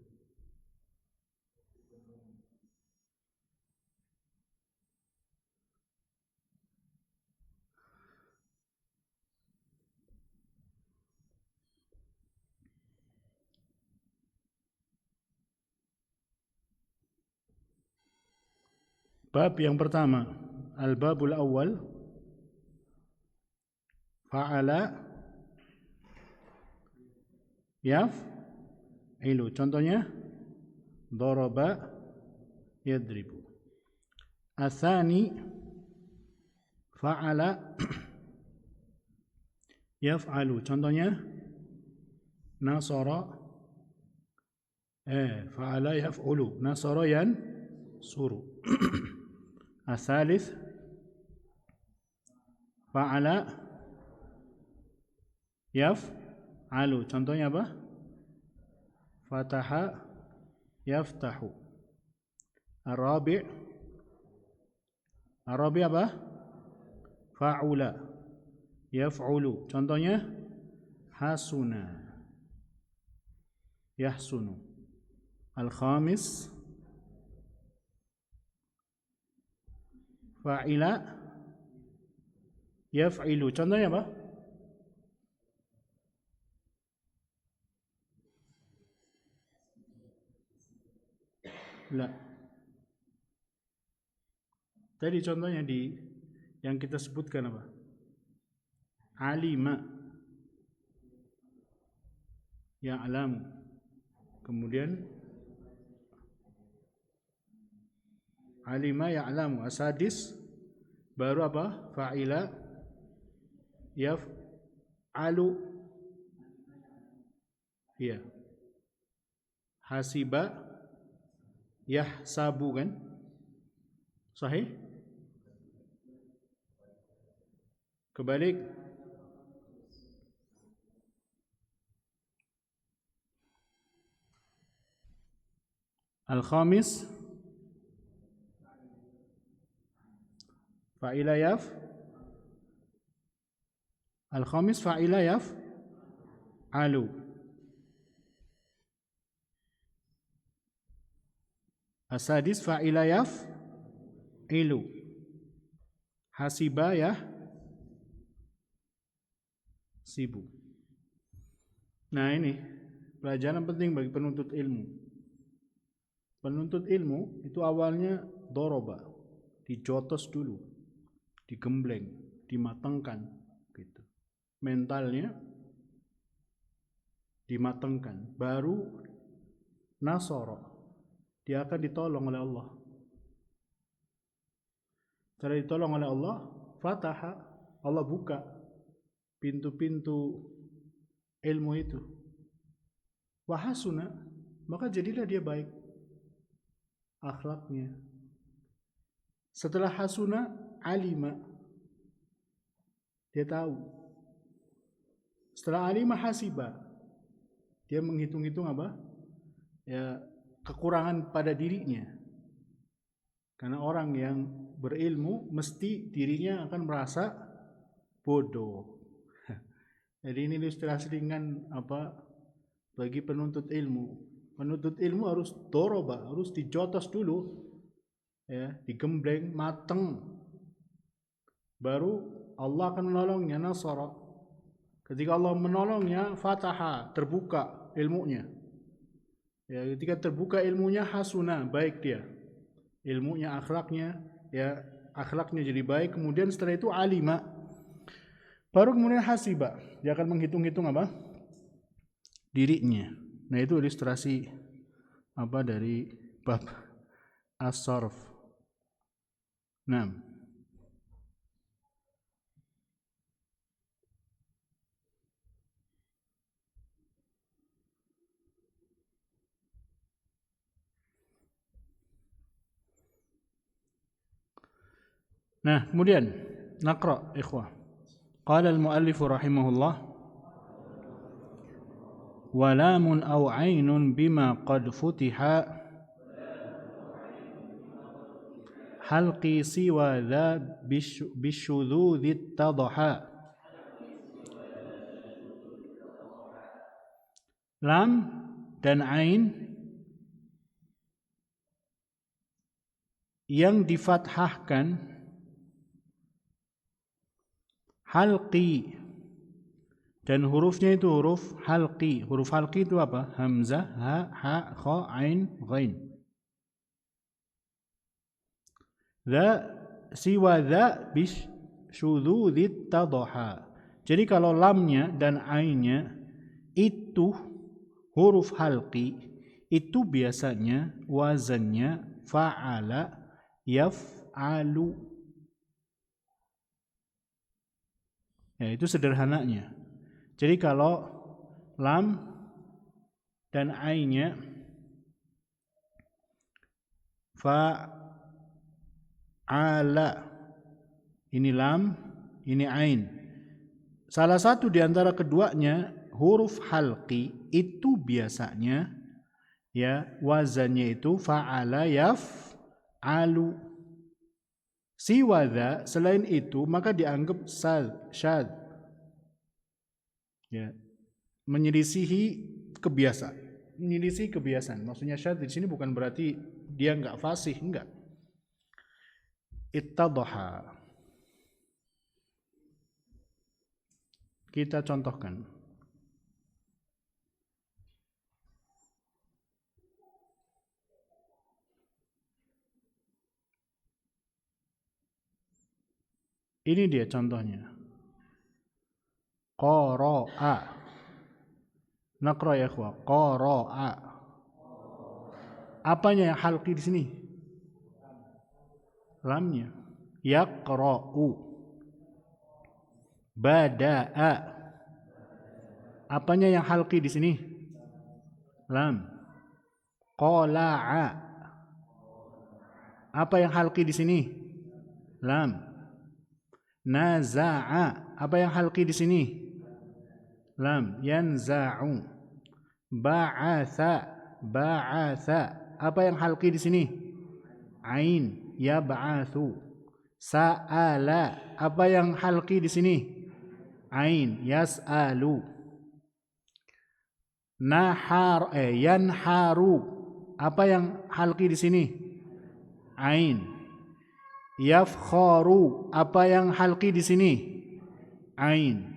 Bab yang pertama, al-babul awal, fa'ala yaf'ilu. Contohnya daraba yadribu. Atsani fa'ala yaf'alu. Contohnya nasara fa'ala yaf'ulu. Nasara yansuru. Atsalits fa'ala yaf'alu. Contohnya apa? Fataha yaftahu. Ar-rabi' apa? Fa'ula yaf'ulu. Contohnya hasuna yahsunu. Al-khamis fa'ila yaf'ilu. Contohnya apa? La. Tadi contohnya di yang kita sebutkan apa? Alima ya'lamu. Kemudian alima ya'lamu. Asadis baru apa? Fa'ila yaf'alu. Iya. Hasiba yahsabu kan? Sahih? Kebalik. Al-khamis Fa'ila yaf. Al-khamis fa'ila yaf. Alu. As-sadis fa'ila yaf. Ilu. Hasiba ya. Sibu. Nah ini pelajaran penting bagi penuntut ilmu. Penuntut ilmu itu awalnya doroba, dijotos dulu, digembleng, dimatangkan, gitu. Mentalnya dimatangkan, baru nasoro, dia akan ditolong oleh Allah. Setelah ditolong oleh Allah, fataha, Allah buka pintu-pintu ilmu itu. Wahasuna, maka jadilah dia baik akhlaknya. Setelah hasuna, alima, dia tahu. Setelah alima, hasiba, dia menghitung-hitung apa? Ya, kekurangan pada dirinya. Karena orang yang berilmu mesti dirinya akan merasa bodoh. Jadi ini ilustrasi dengan apa bagi penuntut ilmu. Penuntut ilmu harus doroba, harus dijotos dulu, ya, digembleng, mateng. Baru Allah akan menolongnya, nasara. Ketika Allah menolongnya, fataha, terbuka ilmunya. Ya, ketika terbuka ilmunya, hasuna, baik dia. Ilmunya, akhlaknya, ya, akhlaknya jadi baik. Kemudian setelah itu alima. Baru kemudian hasiba, dia akan menghitung-hitung apa? Dirinya. Nah, itu ilustrasi apa dari bab as-sarf. Nah, kemudian naqra ikhwah. Qala al-muallif rahimahullah ولام أو عين بما قد فتح حلقي سوى ذا بالشذوذ اتضح. Lam dan ain yang difathahkan, halqi, dan hurufnya itu huruf halqi. Huruf halqi itu apa? Hamzah, ha, ha, kha, ain, ghain. Dha siwa dha bis syudzudzi tadha. Jadi kalau lamnya dan ainnya itu huruf halqi, itu biasanya wazannya fa'ala yaf'alu. Ya, itu sederhananya. Jadi kalau lam dan ainnya fa'ala, ini lam, ini ain. Salah satu di antara keduanya huruf halqi itu biasanya ya wazannya itu fa'ala yaf'alu. Siwadha selain itu maka dianggap syadz. Ya, menyelisihi kebiasaan. Menyelisihi kebiasaan. Maksudnya syadz di sini bukan berarti dia enggak fasih, enggak. Ittadha. Kita contohkan. Ini dia contohnya. Qara'a. Naqra ya ikhwah. Qara'a. Apanya yang halqi di sini? Lamnya. Yaqra'u. Bada'a. Apanya yang halqi di sini? Lam. Qala'a. Apa yang halqi di sini? Lam. Naza'a. Apa yang halqi di sini? Lam. Yanza'u. Ba'atha. Ba'atha. Apa yang halqi di sini? Ain. Yab'athu. Sa'ala. Apa yang halqi di sini? Ain. Yas'alu. Yanharu. Apa yang halqi di sini? Ain. Yafkharu. Apa yang halqi di sini? Ain.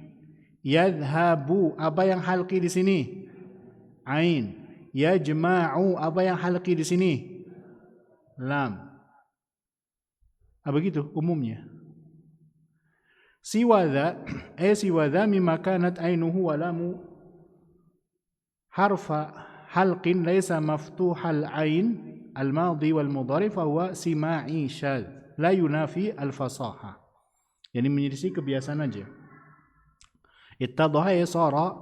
Yadhhabu. Apa yang halqi di sini? Ain. Yajma'u. Apa yang halqi di sini? Lam. Begitu umumnya. Siwadha mimma kanat ainuhu wa lamu harfa halqin laysa maftuhal ain al-madhi wal mudhari fa huwa sima'i syadz la yunafi al-fasaha. Yani menyelisih kebiasaan aja. Ittadhaha sara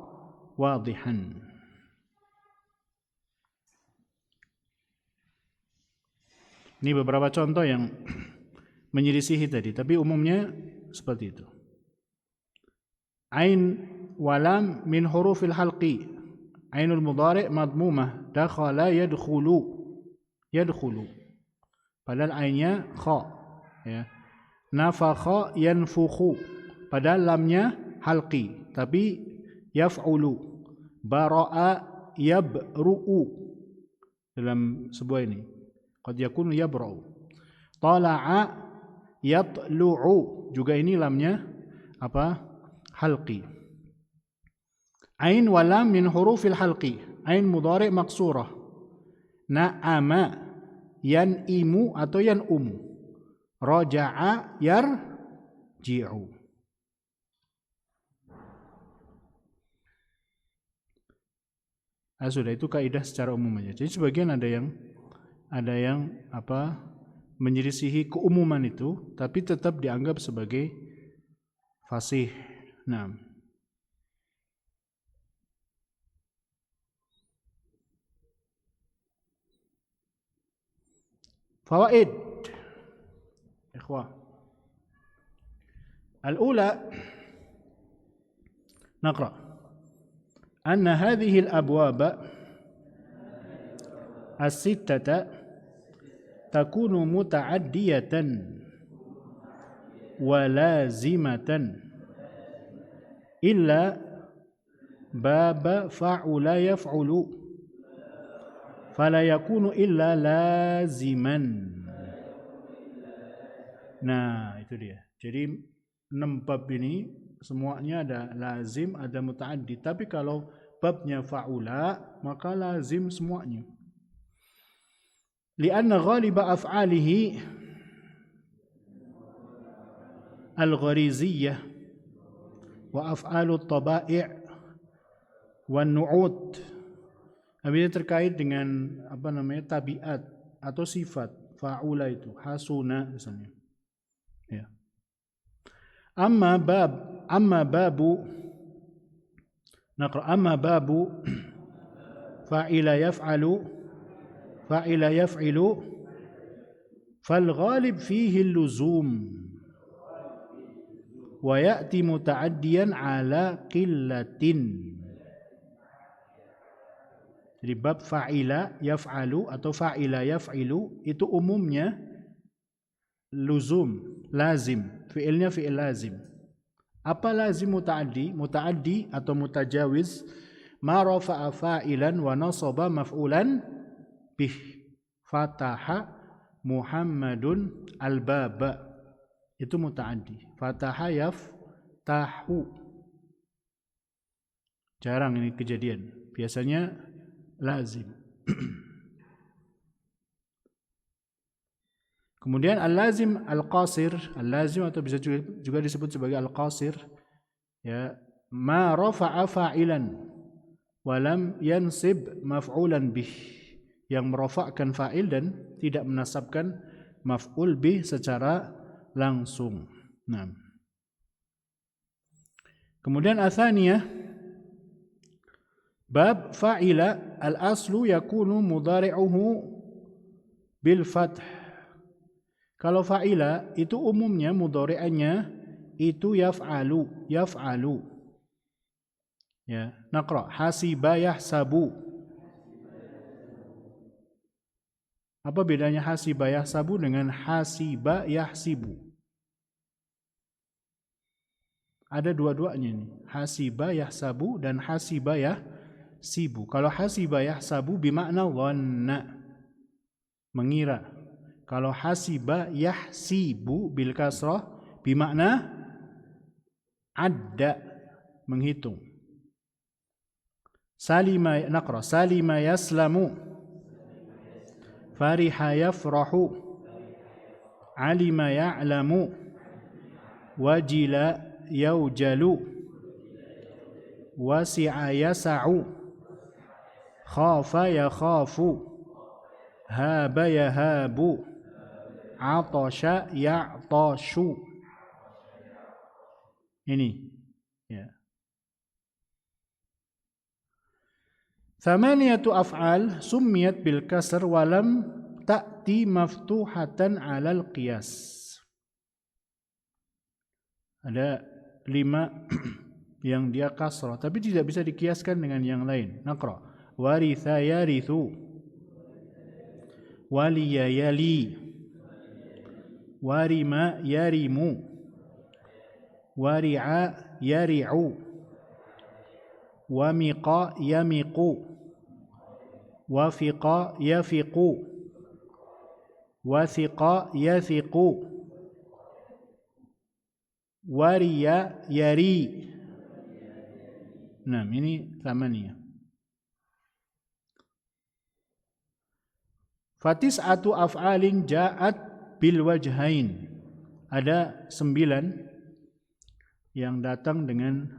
wadihan. Ini beberapa contoh yang menyelisihi tadi, tapi umumnya seperti itu. Ain walam min hurufil halqi. Ainul mudhari' madmumah. Dakhala yadkhulu. Padahal ainnya kha, ya. Nafakha yanfukhu. Padahal lamnya halqi, tapi yaf'ulu. Bara'a yabru'u. Dalam sebuah ini qad yakunu yabra'u. Tala'a yatlu'u, juga ini lamnya apa? Halqi. Ain wa lam min hurufil halqi. Ain mudhari' maqsurah. Na'ama yan'imu atau yan'umu. Raja'a yarji'u. Sudah, itu kaidah secara umum aja. Jadi sebagian ada yang menyelisihi keumuman itu, tapi tetap dianggap sebagai fasih. Nah, fawaid, ikhwah. Al-ula, naqra. Anna hadhihi al-abwab as-sittata takunu muta'addiyatan wa lazimatan illa bab fa'ula yaf'ulu fala yakunu illa laziman. Nah, itu dia. Jadi 6 bab ini semuanya ada lazim, ada muta'addi. Tapi kalau babnya fa'ula, maka lazim semuanya. Lianna ghaliba af'alihi al-ghariziyah wa af'alu tabai' wa nu'ud. Ini terkait dengan tabiat atau sifat fa'ula itu, hasuna misalnya. Ya. Amma babu fa'ila yaf'ilu fal ghalib fihi al-luzum wa ya'ti muta'addiyan ala qillatin. Jadi bab fa'ila yaf'alu atau fa'ila yaf'ilu itu umumnya luzum, lazim, fi'ilnya fi'il lazim. Apa lazim muta'addi? Muta'addi atau mutajawiz ma rafa'a fa'ilan wa nasaba maf'ulan bih. Fataha Muhammadun al-baba. Itu muta'addi. Fataha yaftahu. Jarang ini kejadian. Biasanya lazim. Kemudian al-lazim al-qasir, al-lazim atau bisa juga disebut sebagai al-qasir, ya, ma rafa'a fa'ilan wa lam yansib maf'ulan bih, yang merafa'kan fa'il dan tidak menasabkan maf'ul bih secara langsung. Nah. Kemudian atsaniyah bab fa'ila al-aslu yakunu mudhari'uhu bil fath. Kalau fa'ila itu umumnya mudhari'annya itu yaf'alu. Ya, naqra hasiba yahsabu. Apa bedanya hasiba yahsabu dengan hasiba yahsibu? Ada dua-duanya nih. Hasiba yahsabu dan hasiba yahsibu. Kalau hasiba yahsabu bermakna dhanna, mengira. Kalau hasiba yahsibu bil kasrah bermakna adda, menghitung. Salima naqra, salima yaslamu, fariha yafrahu, alima ya'lamu, wajila yaujalu, wasi'a yasa'u, khafa yakhafu, haba yahabu, atasha ya'tashu. Ini ya. Thamaniyatu af'al summiyat bil kasr walam ta'ti maftuhatan 'alal qiyas. Ada 5 yang dia kasrah tapi tidak bisa dikiaskan dengan yang lain. Naqra. Waritha yarithu, waliya yali, warima yarimu, wari'a yari'u, wamiqa yamiqu, wafiqa yafiqu, wathiqa yathiqu, wariya yari. Nah, ini thamaniyah. Fatis'atu af'alin ja'at bil wajhain. Ada 9 yang datang dengan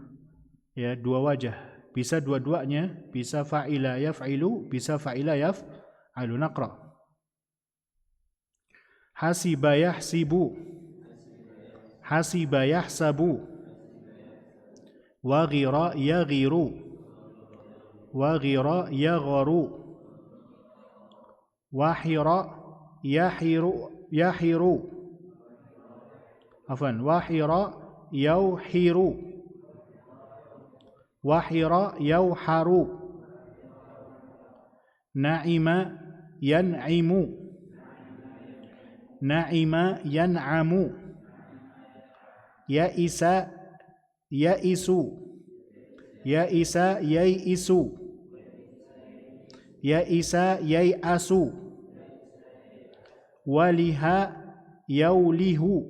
ya dua wajah. Bisa dua-duanya, bisa fa'ila yaf'ilu, bisa fa'ila yaf'alu. Naqra. Hasiba yahsibu, hasiba yahsabu, waghira yaghiru, waghira yagharu, wahira yahiru, yahiru, afwan, wahira yauhiru, wahira yauharu, na'ima yan'imu, na'ima yan'amu, ya'isa ya'isu, ya'isa yai'isu, ya'isa yai'asu, waliha yaulihu,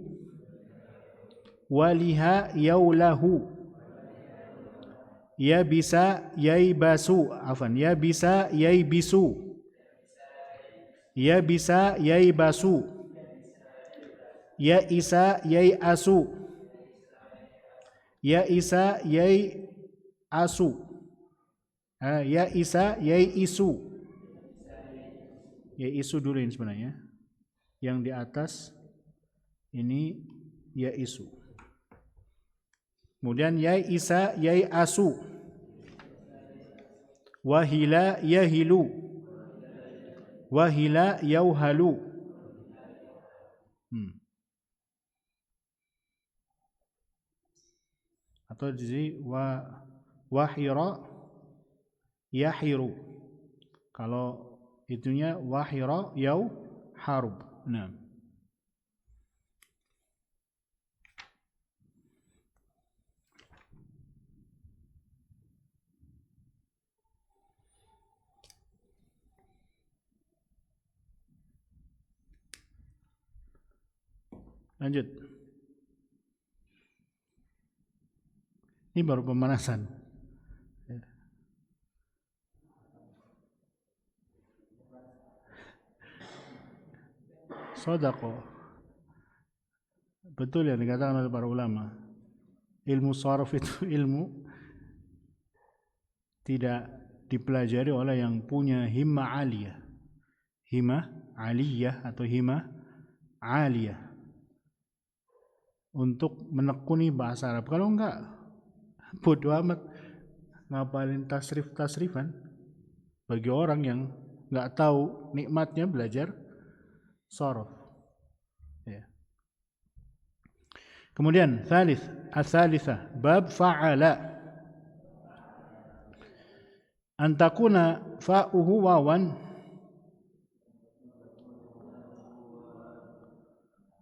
waliha yaulahu, yabisa yaibasu, afan, yabisa yaibisu, yabisa yaibasu, ya'isa yai'asu, ya'isa yai'asu, ya'isa yai'isu. Yai'isu dulu ini sebenarnya. Yang di atas ini ya'isu. Kemudian ya'isa yai'asu, wahila yahilu, wahila yauhalu. Atau di sini wahira yahiru. Kalau itunya wahira yauharub. Nah. Lanjut. Ini baru pemanasan. Shadaqah. Betul yang dikatakan oleh para ulama. Ilmu sharaf itu ilmu tidak dipelajari oleh yang punya himmah aliyah. Himmah aliyah atau himmah aliyah. Untuk menekuni bahasa Arab. Kalau enggak, bodoh amat ngapalin tasrif-tasrifan. Bagi orang yang enggak tahu nikmatnya belajar sharaf. Ya. Kemudian ats-tsalitsah bab fa'ala. Antakuna fa'uhu wawan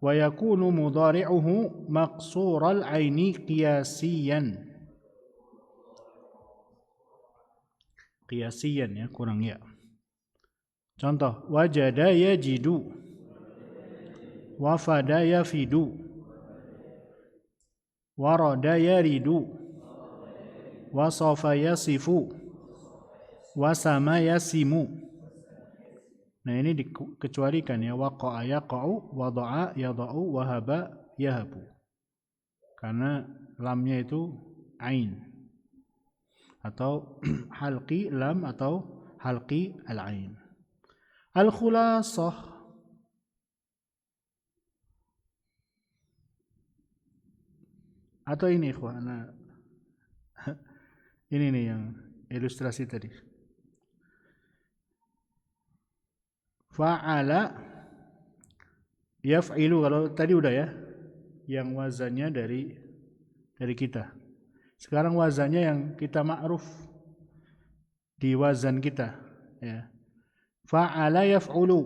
wa yakunu mudhari'uhu maqsural aini qiyasiyan. Qiyasiyan ya, kurang ya. Contoh, wajada yajidu, wafada yafidu, warada yaridu, wasafa yasifu, wasama yasimu. Nah ini dikecualikan ya, waqa'a yaqa'u, wada'a yada'u, wahaba yahabu. Karena lamnya itu ain atau halqi lam atau halqi al-ain. Al-khulasah, atau ini ikhwana, ini nih yang ilustrasi tadi. Fa'ala yaf'ilu, kalau tadi udah ya, yang wazannya dari kita. Sekarang wazannya yang kita ma'ruf di wazan kita ya. Fa'ala yaf'ulu,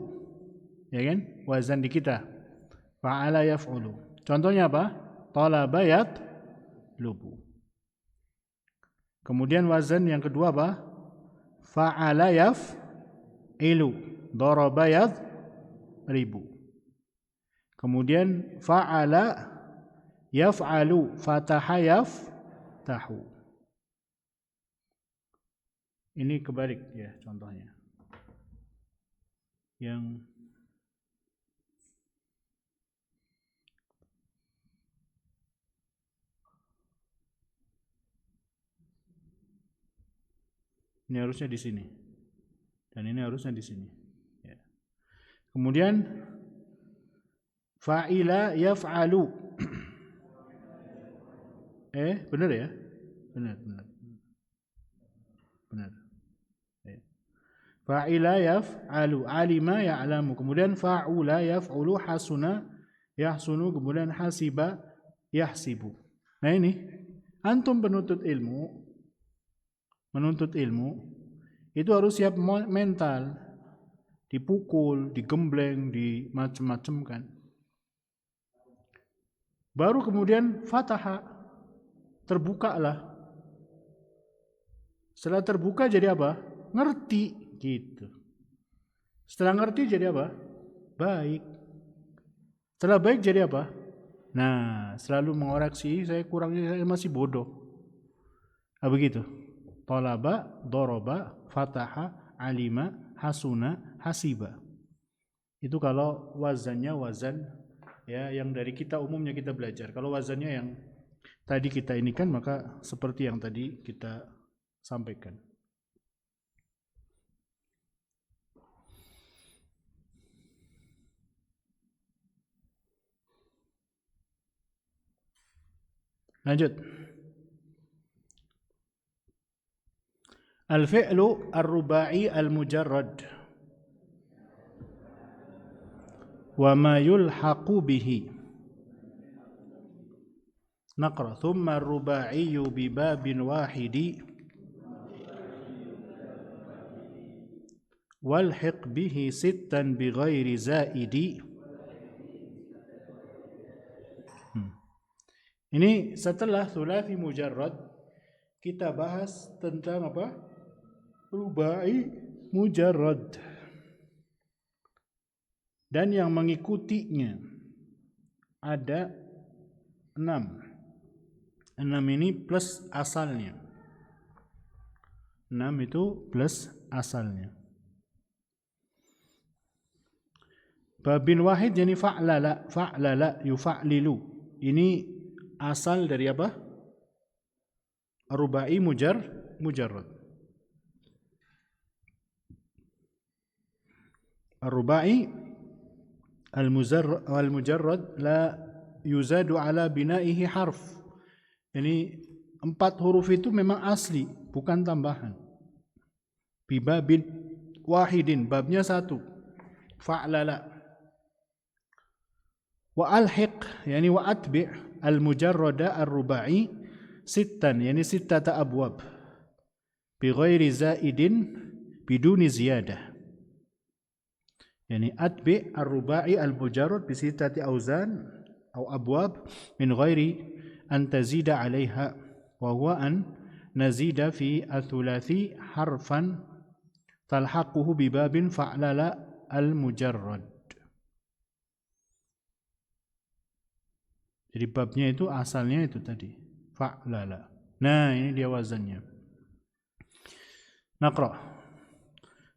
ya kan? Wazan di kita. Fa'ala yaf'ulu. Contohnya apa? Talaba yatlubu. Kemudian wazan yang kedua apa? Fa'ala yaf'ilu. Daraba yadribu. Kemudian fa'ala yaf'alu. Fataha yaftahu. Ini kebalik ya contohnya. Yang ini harusnya di sini dan ini harusnya di sini ya. Kemudian fa'ila yaf'alu. Benar ya? Benar. Ya. Fa'ila yaf'alu, alima ya'lamu. Kemudian fa'ula yaf'ulu, hasuna yahsunu, kemudian hasiba yahsibu. Nah ini antum menuntut ilmu itu harus siap mental, dipukul, digembleng, di macam-macam kan. Baru kemudian fataha, terbukalah. Setelah terbuka jadi apa? Ngerti gitu. Setelah ngerti jadi apa? Baik. Setelah baik jadi apa? Nah, selalu mengoreksi, saya masih bodoh. Begitu. Talaba, doroba, fataha, alima, hasuna, hasiba. Itu kalau wazannya wazan ya yang dari kita umumnya kita belajar. Kalau wazannya yang tadi kita ini kan, maka seperti yang tadi kita sampaikan. Lanjut. Al-fi'lu ar-ruba'i al-mujarrad wa ma yulhaqu bihi. Naqra. Thumma ar-ruba'iyyu bi babin wahidi walhiq bihi sittan bi ghairi zaidi. Ini setelah thulathi mujarrad kita bahas tentang apa? Rubai mujarrad dan yang mengikutinya ada 6 ini plus asalnya. 6 itu plus asalnya. Babin wahid jadi fa'lala yufa'lilu. Ini asal dari apa? Rubai mujarrad. Ar-rubai al-mujarrad la yuzadu ala binaihi harf. Ini 4 huruf itu memang asli, bukan tambahan. Bibabin wahidin, babnya 1. Fa'lala. Wa alhiq, yani wa atbi' al-mujarrada ar-rubai sittan, yani sittata abwab. Bi ghairi zaidin, biduni ziyadah. Yani atbi ar-rubai al-mujarrad bi sittati awzan atau abwab min ghairi an tazida 'alaiha wa huwa an nazida fi ath-thulathi harfan talhaquhu bi babin fa'lala al-mujarrad. Jadi babnya itu asalnya itu tadi fa'lala. Nah, ini dia wazannya. Naqra.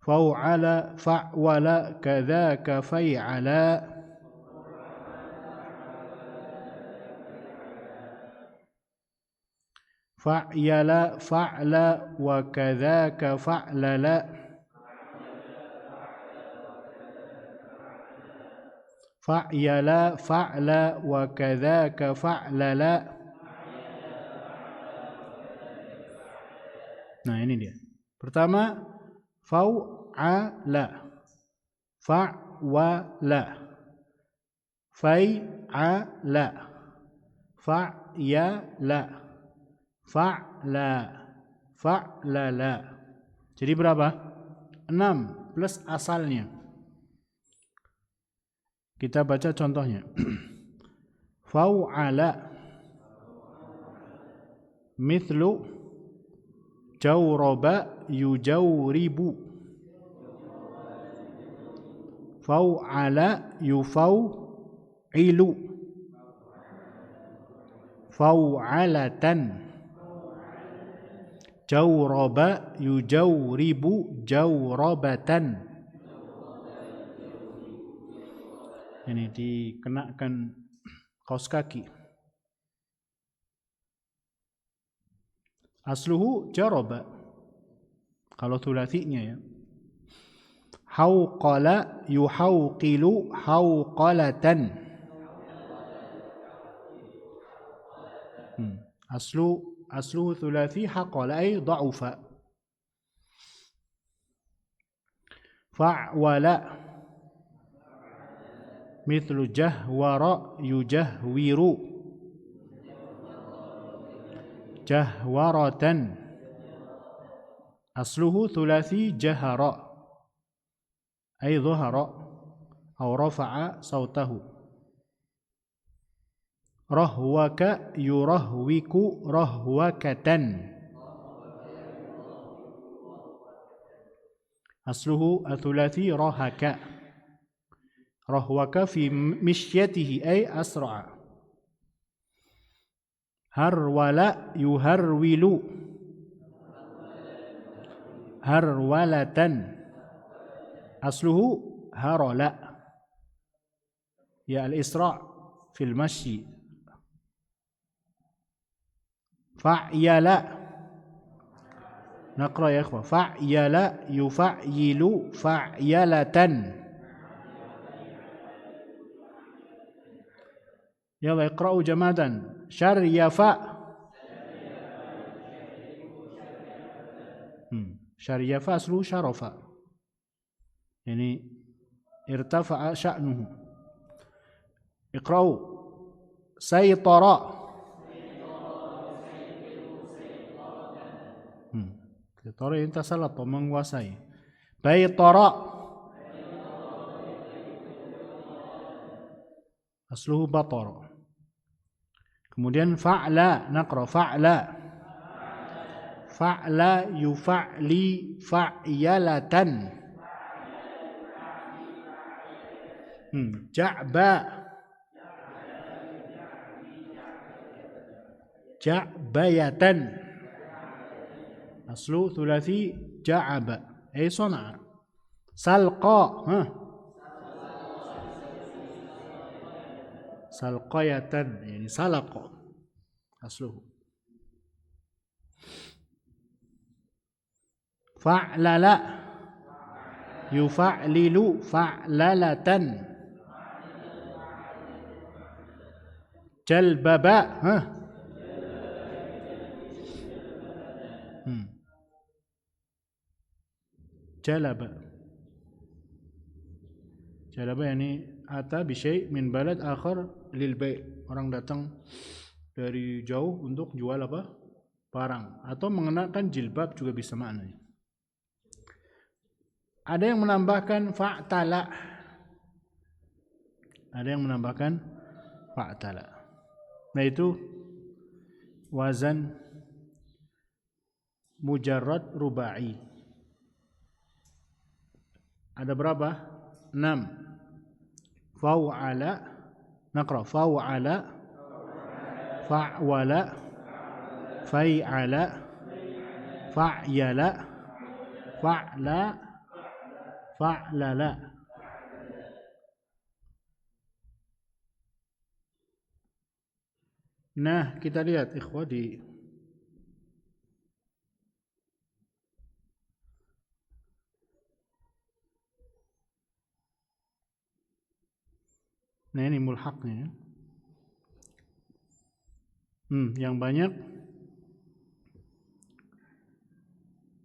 Fa'ala fa'wala kadzaka fa'ala. Fa'yala fa'la wa kadzaka fa'lala. Fa'yala fa'la wa kadzaka fa'lala. Nah, ini dia. Pertama fa'ala, fa'wala, fa'ala, fa'yala, fa'la, fa'lala. Jadi berapa? 6 plus asalnya. Kita baca contohnya. Fa'ala mithlu jawraba yujawribu. Fa'ala yufaw'ilu. Fa'alatan. Jawraba yujawribu jawrabatan. Ini dikenakan kaos kaki. Asluhu jaraba. Kalau thulathinya ya. Hauqala yuhauqilu hauqalatan. Asluhu thulathi haqala ay dha'ufa. Fa'wala mithlu jahwara yujahwiru. Jahwaratan. Asluhu thulathi jahara ay dhahara aw rafa'a sautahu. Rahwaka yurahwiku rahwakatan. Asluhu athulathi rahaka. Rahwaka fi mishyatihi ay asra'a. Harwala yuharwilu. Harwalatan. Asluhu harala. Ya al-isra' fil masyi. Fa'yala. Naqra ya ikhwah. Fa'yala yufa'yilu fa'yalatan. Yalla iqra'u jamadan. Syaryafa. Syaryafa aslu syarafa. Yani irtafa'a sya'nuhu. Iqra'u. Saytara. Saytara yang tasalata, menguasai. Baytara. Asluhu batara. Kemudian fa'la, naqra fa'la. Fa'la yufa'li fa'yalatan. Ja'ba. Ja'bayatan. Aslu thulathi ja'aba ay sana'a. Salqa. Salqayatan, yani salaqa asluhu. Fa'lala yufa'lilu fa'lalatan. Jalbaba. Jalaba. Jalaba yani ata bisyai min balad akhar lil bai'. Orang datang dari jauh untuk jual apa? Barang. Atau mengenakan jilbab juga bisa maknanya. Ada yang menambahkan fa'tala. ada yang menambahkan fa'tala. Nah itu wazan mujarrad rubai. Ada berapa? 6. Fa'ala, naqra fa'ala, fa'wala, fa'ala, fa'yala, fa'la, fa'lala. Nah, kita lihat ikhwadi. Nah, ini mulhaqnya. Yang banyak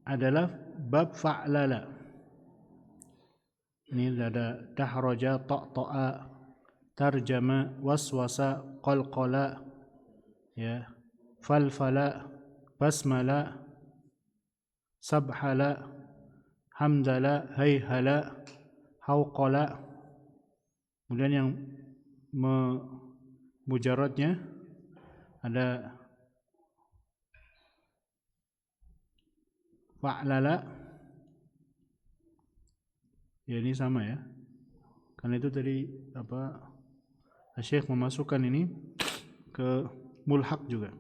adalah bab fa'lala. Ini ada tahraja, ta'ta'a, tarjama, waswasa, qalqala, ya, falfala, basmala, sabhala, hamdala, hayhala, hauqala. Kemudian yang mujarradnya ada fa'lala. Ya ini sama ya. Karena itu tadi Syekh memasukkan ini ke mulhaq juga.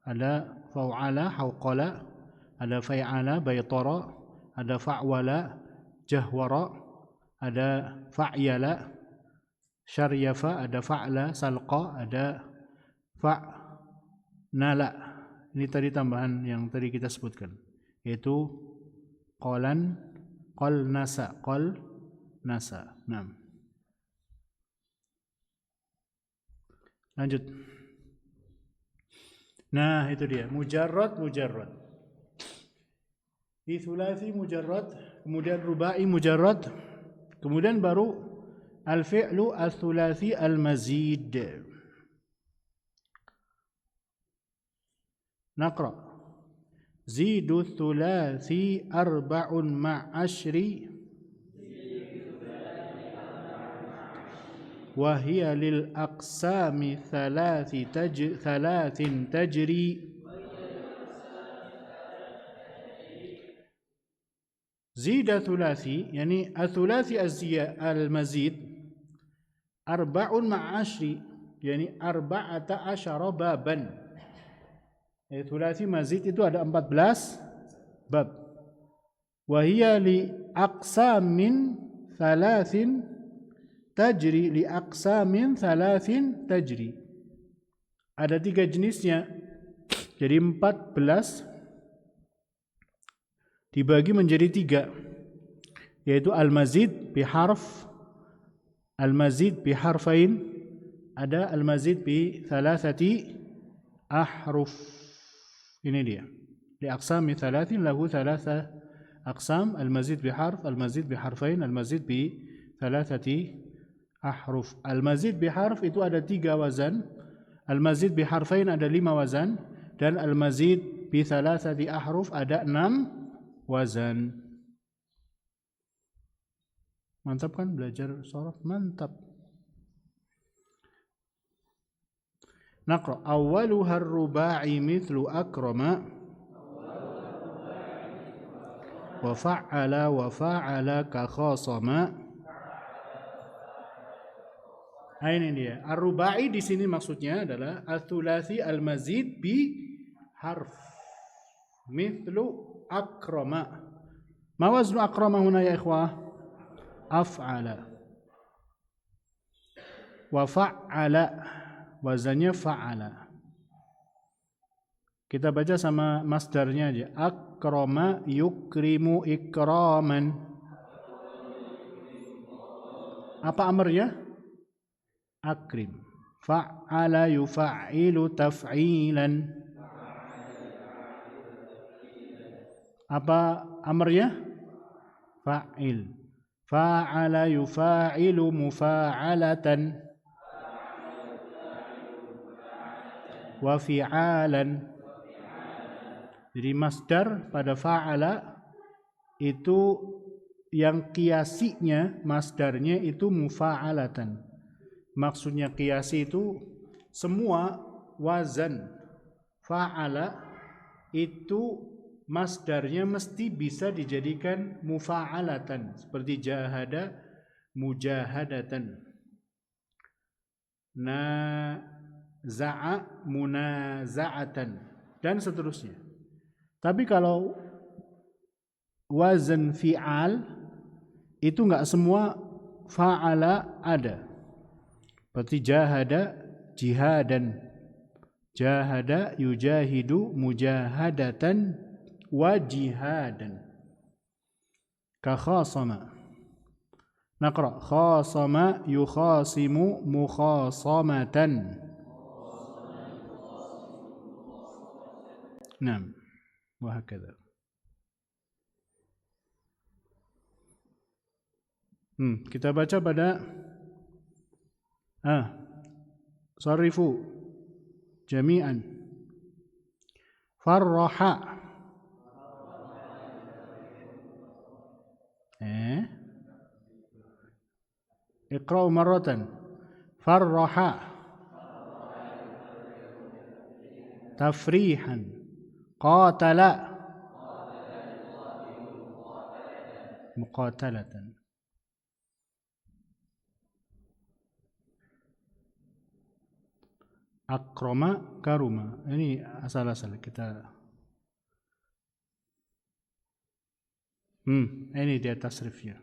Ada fa'ala, hauqala, ada fa'ala, baytara, ada fa'wala, jahwara, ada fa'yala, syaryafa, ada fa'la, salqa, ada fa'nala. Ini tadi tambahan yang tadi kita sebutkan, yaitu qalan, qalnasa, qalnasa. Lanjut. Nah, itu dia, mujarrad. Di thulathi mujarrad, kemudian rubai mujarrad, kemudian baru al-fi'lu al-thulathi al-mazid. Naqra. Zidu thulathi arba'un ma'ashri wa hiya lil aqsami thalathin tajri. Zida thulathi, yani al-thulathi al-mazid arba'un ma'ashri, yani arba'ata asyara baban. Thulathi mazid itu ada 14 bab. Wa hiya li aqsamin thalathin tajri, li aqsamin thalathin tajri. Ada 3 jenisnya. Jadi 14 dibagi menjadi 3, yaitu al-mazid bi harf, al-mazid bi harfain, ada al-mazid bi thalathati ahruf. Ini dia. Li aqsami thalathin lahu thalatha aqsam, al-mazid bi harf, al-mazid bi harfain, al-mazid bi thalathati ahruf. Al-mazid bi harf itu ada 3 wazan, al-mazid bi harfain ada 5 wazan, dan al-mazid bi thalathati ahruf ada 6 wazan. Mantap kan belajar sorof? Mantap. Naqra. Awwaluha ar-ruba'i mithlu akrama wa fa'ala ka khasama. Ini dia. Ar-ruba'i di sini maksudnya adalah al-thulathi al-mazid bi harf. Mithlu akrama. Ma waznu akrama huna ya ikhwah? Af'ala. Wa fa'ala, wazannya fa'ala. Kita baca sama masdarnya aja. Akrama yukrimu ikraman. Apa amarnya? Akrim. Fa'ala yufa'ilu taf'ilan. Apa amarnya? Fa'il. Fa'ala yufa'ilu mufa'alatan. Wa fi'alan. Jadi masdar pada fa'ala itu yang kiasinya, masdarnya itu mufa'alatan. maksudnya qiyasi itu semua wazan fa'ala itu masdarnya mesti bisa dijadikan mufa'alatan seperti jahada mujahadatan, naza'a munaza'atan dan seterusnya. Tapi kalau wazan fi'al itu enggak semua fa'ala ada. Seperti jahada jihadan, jahada yujahidu mujahadatan wa jihadan. Ka khasama. Naqra khasama yukhasimu mukhasamatan. Naam. Wa hakadha. Kita baca pada sarifu jami'an. Farraha. اقرأوا مرة. فرح تفريحا قاتل مقاتلة. Akroma karuma. Ini asal-asal kita. Ini dia tasrifnya.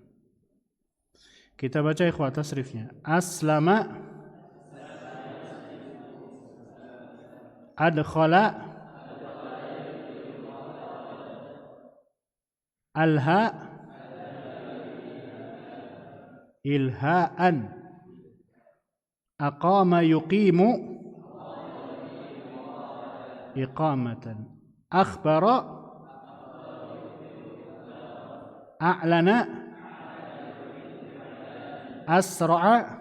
Kita baca ikhwah tasrifnya. Aslama, adkhala, alha, ilhaan, aqama yuqimu, iqamatan, akhbara, a'lana, asra'a,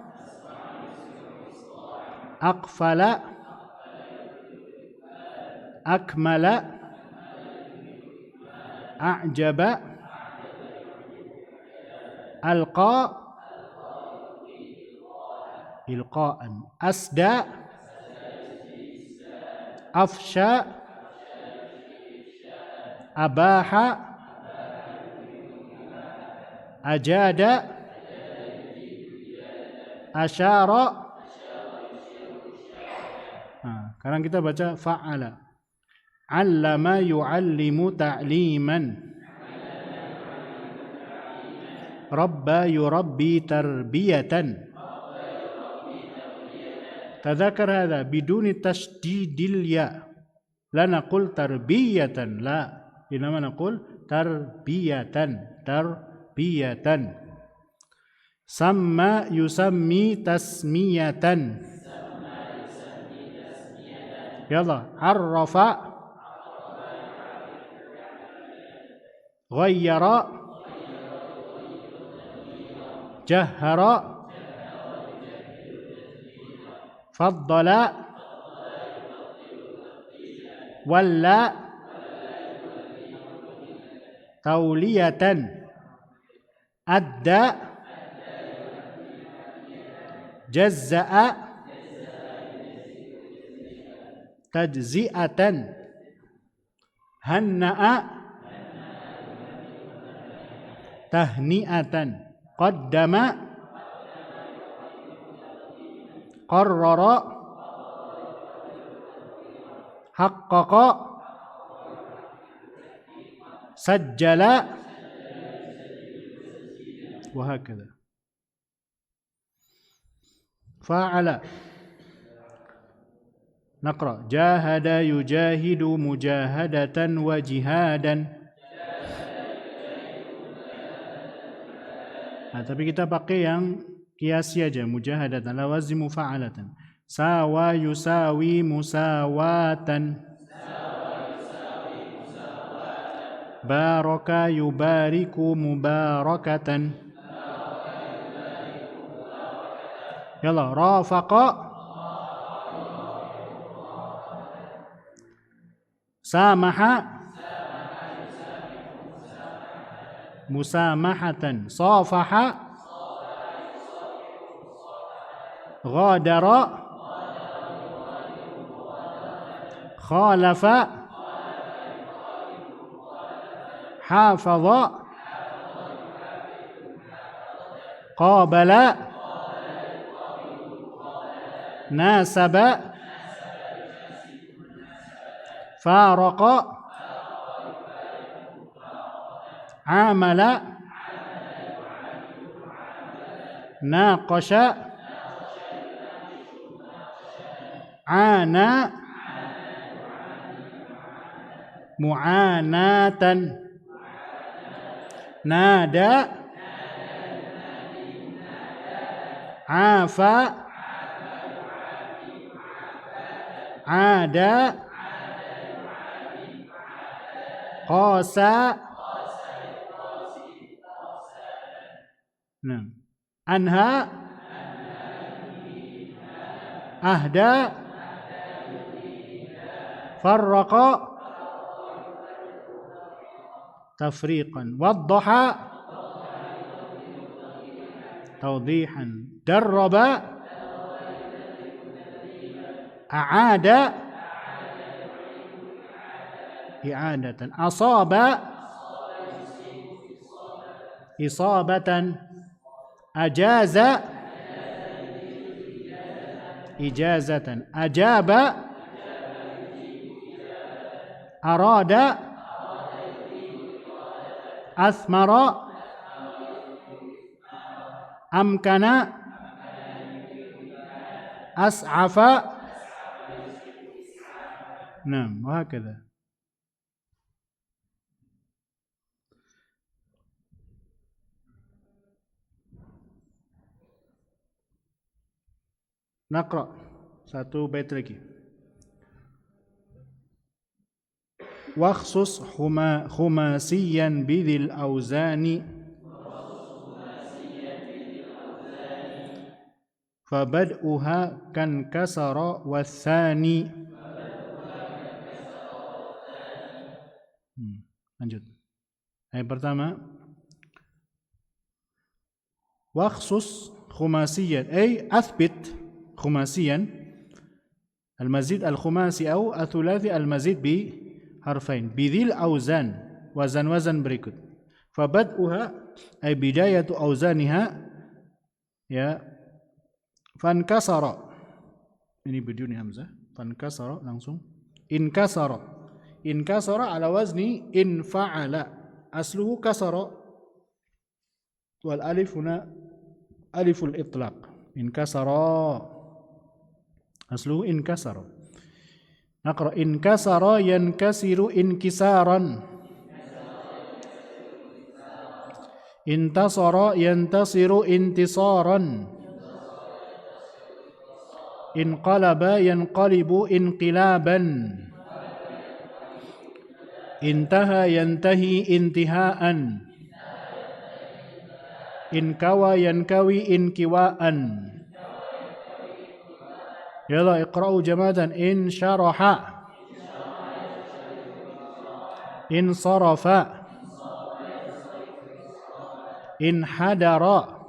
aqfala, akmala, a'jaba, alqa, ilqa'an, asda, afsha, abaha, ajada, asyara. Sekarang kita baca fa'ala. Allama yu'allimu ta'liman. Rabba yurabbi tarbiyatan. Tadhakar hadha biduni tashdidil ya. La naqul tarbiyatan, la. Inama naqul tarbiyatan. Tarbiyatan. Samma yusammi tasmiyatan. Yalla. Arrafa, ghayyara, jahara, faddala, walla, tauliyatan, adda, jazza'a, tajzi'atan, hanna'a, tahni'atan, qaddama, qarrara, haqqaqa, sajjala, wa hakadha. Fa'ala. Naqra. Jahada yujahidu mujahadatan wa jihadan. Tapi kita pakai yang qiyasi aja, mujahadatan, la wazimu fa'alatan. Sawa yusawi musawatan. Baraka yubariku mubarakatan. Yalla, rafaqa, samaha, musamahatan, safaha, ghadara, khalafa, hafadha, qabala, nasaba, faraqa, amala, naqasha, ana, mu'anatan, nada, afa, ada, qasa, anha, ahda, farraqa, tafriqan, waddaha, tawdihan, darraba, a'ada, i'adatan, asaba, isabatan, ajaza, ijazatan, ajaba, arada, asmara, amkana, as'afa. وهكذا. Naqra satu bait lagi. Wakhsus khumasiyan bidhil auzani fabad'uha kan kasara wathani. Lanjut. Ayat pertama, wakhsus khumasiyan ay athbit khumasiyan al-mazid al-khumasi atau athulathi al-mazid bi harfain bidhil auzan, wazan-wazan berikut. Fabad'uha ay bidayatu auzaniha ya fankasara, ini biduni hamzah, fankasara langsung inkasara. Inkasara ala wazni infa'ala, asluhu kasara wal alif huna aliful itlaq. Inkasara asluhu inkasara. Naqra inkasara yankasiru inkisaran, intasara yantasiru intisaran, inqalaba yanqalibu inqilaban, intaha yantahi intihaan, inkawa yankawi inkiwaan. Yalla iqra'u jamatan. In syaraha, in sarafa, in hadara,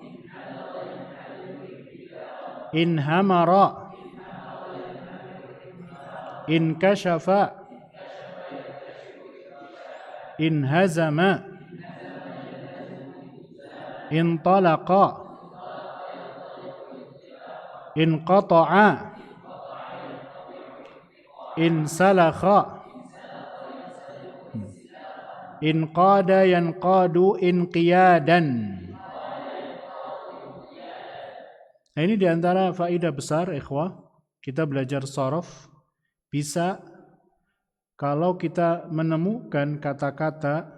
in hamara, in kashafa, in hazama, in talaqa, in qata'a, in salakha, in qada yanqadu inqiyadan. Nah, ini diantara faedah besar ikhwah, kita belajar sharaf bisa kalau kita menemukan kata-kata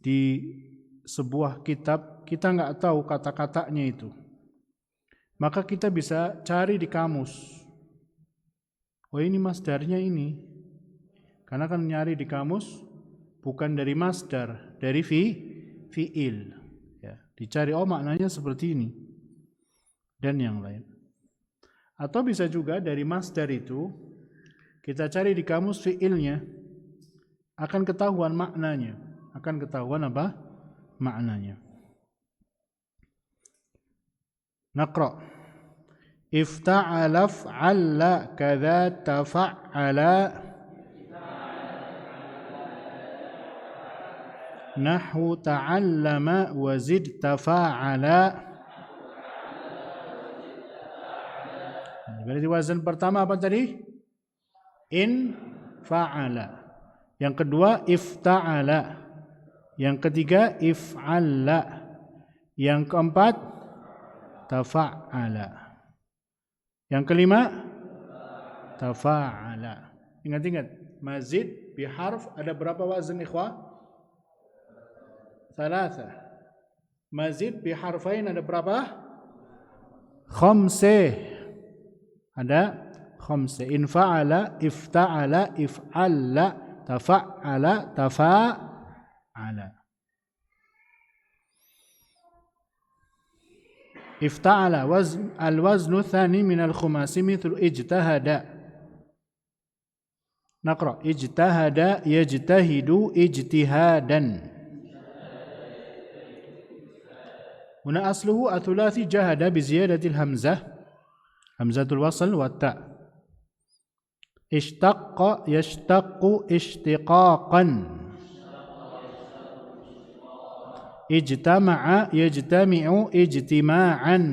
di sebuah kitab, kita nggak tahu kata-katanya itu, maka kita bisa cari di kamus. Oh ini masdarnya ini, karena kan nyari di kamus bukan dari masdar, dari fi'il. Ya, dicari oh maknanya seperti ini dan yang lain. Atau bisa juga dari masdar itu kita cari di kamus fi'ilnya, akan ketahuan maknanya, akan ketahuan apa maknanya. Naqra Ifta'ala fa'alla kadza tafa'ala. Nahwu ta'allama wa zid tafa'ala. Berarti wazan pertama apa tadi? In fa'ala. Yang kedua ifta'ala. Yang ketiga if'alla. Yang keempat tafa'ala. Yang kelima tafa'ala. Ingat-ingat, mazid biharf ada berapa wazan ikhwah? 3. Mazid biharfain ada berapa? 5. Ada 5. In fa'ala, ifta'ala, if'alla, tafa'ala, tafa'ala. Ifta'ala al-waznu thani min al-khumasi mithlu ijtahada. Naqra. Ijtahada yajtahidu ijtihadan. Huna asluhu athulathi jahada biziyadatil hamzah. Hamzatul wasl wa ta'. Ishtaqqa yashtaqqu ishtiqaqan. Ijtama'a yajtami'u ijtima'an.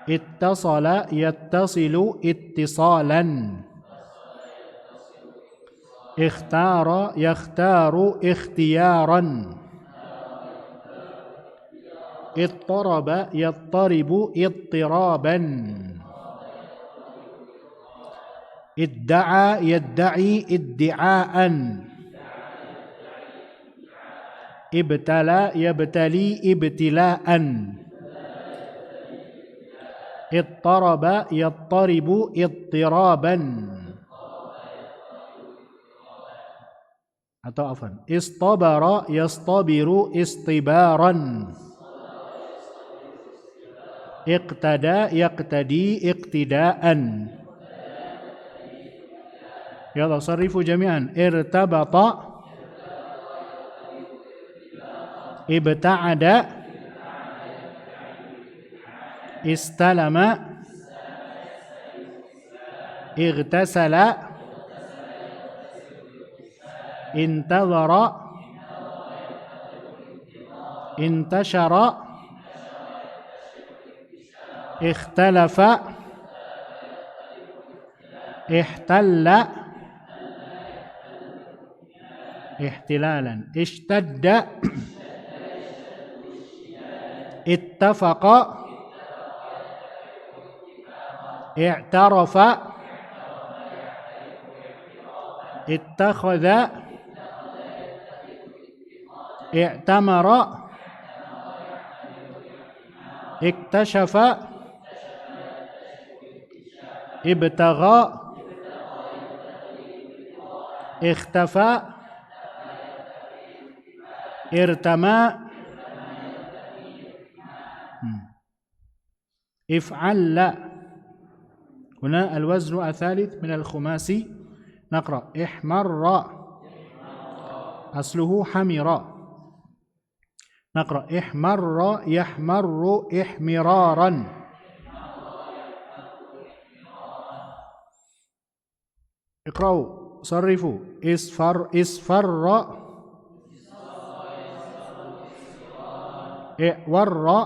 Ittasala yattasilu ittisalan. Ikhtara yakhtaru ikhtiyaran. Ittaraba yattaribu ittiraban. Idda'a yadda'i iddi'aan. Ibtala yabtali ibtila'an. Ittaraba yattaribu ittiraban. Atau afan, istabara yastabiru istibaran. Iqtada yaqtadi iqtidaan. Yalla sarifu jami'an. Irtabata ibta'ada istalama ightasala intadhara intashara ikhtalafa ihtalla ihtilalan ishtadda ittafaqa i'tarafa ittakhadha i'tamara iktashafa ibtagha ikhtafa irtama if'alla. Huna al-waznu al-thalith min al-khumasi. Naqra. Ihmarra asluhu hamira. Naqra. Ihmarra yahmarru ihmiraran. Iqra'u sarrifu isfarra i'warra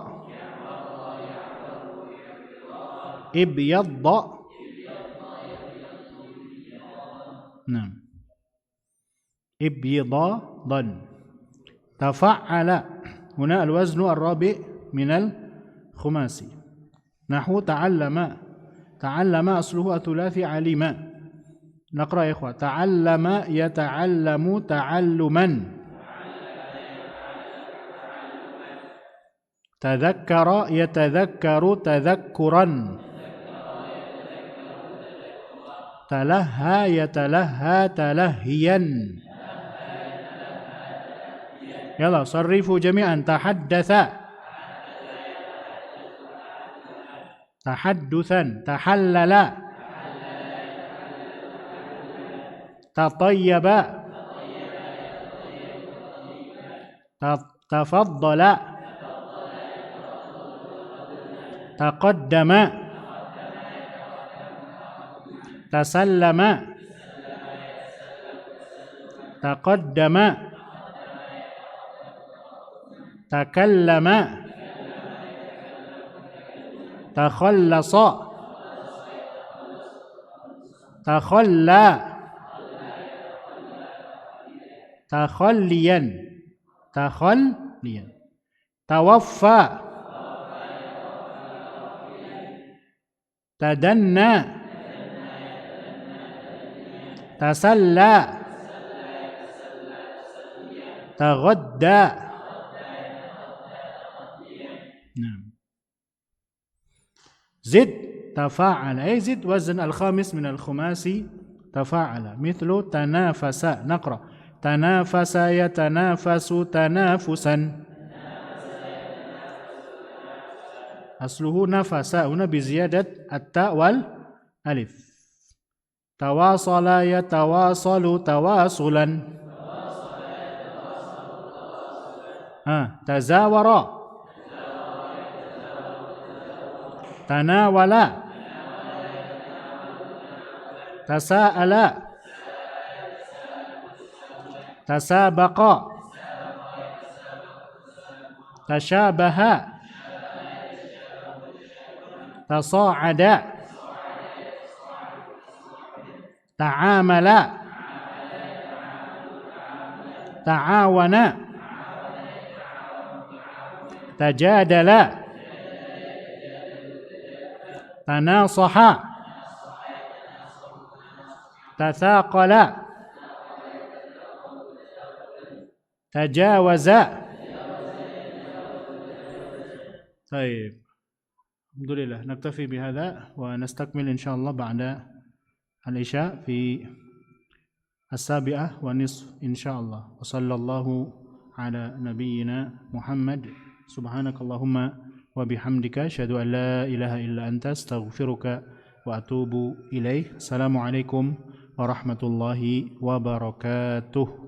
ibyadda. Nah, ibyadan. Tafa'ala. Huna al-waznu ar-rabi' min al-khumasi. Nahwu ta'allama. Ta'allama asluhu athulathi alima. Naqra ya ikhwah. Ta'allama yata'allamu ta'alluman. Tadhakkara yatadhakkaru tadhakkuran. Talahha yatalahha talahhiyan. Yalla sarrifu jami'an. Tahaddatha tahadduthan. Tahallala tatayyaba tafaddala taqaddama, tasallama, taqaddama, takallama, takhallasa, takhalla, takhalliyan, takhalliyan, tawaffa, tadanna, tasalla, taghadda. زد تفاعل، أي زد وزن الخامس من الخماسي تفاعل، مثل تنافس. نقرأ تنافس يتنافس تنافسا، أصله نفس، هنا بزيادة التاء والألف. تواصل يتواصل تواصلا، تزاور، تناول، تساءل، تسابق، تشابه، تصاعد، تعامل، تعاون، تجادل، تناصح، تثاقل، تجاوز. طيب، الحمد لله، نكتفي بهذا ونستكمل إن شاء الله بعد العشاء في 7:30 إن شاء الله. وصلى الله على نبينا محمد. سبحانك اللهم وبحمدك أشهد أن لا إله إلا أنت أستغفرك وأتوب إليه. السلام عليكم ورحمة الله وبركاته.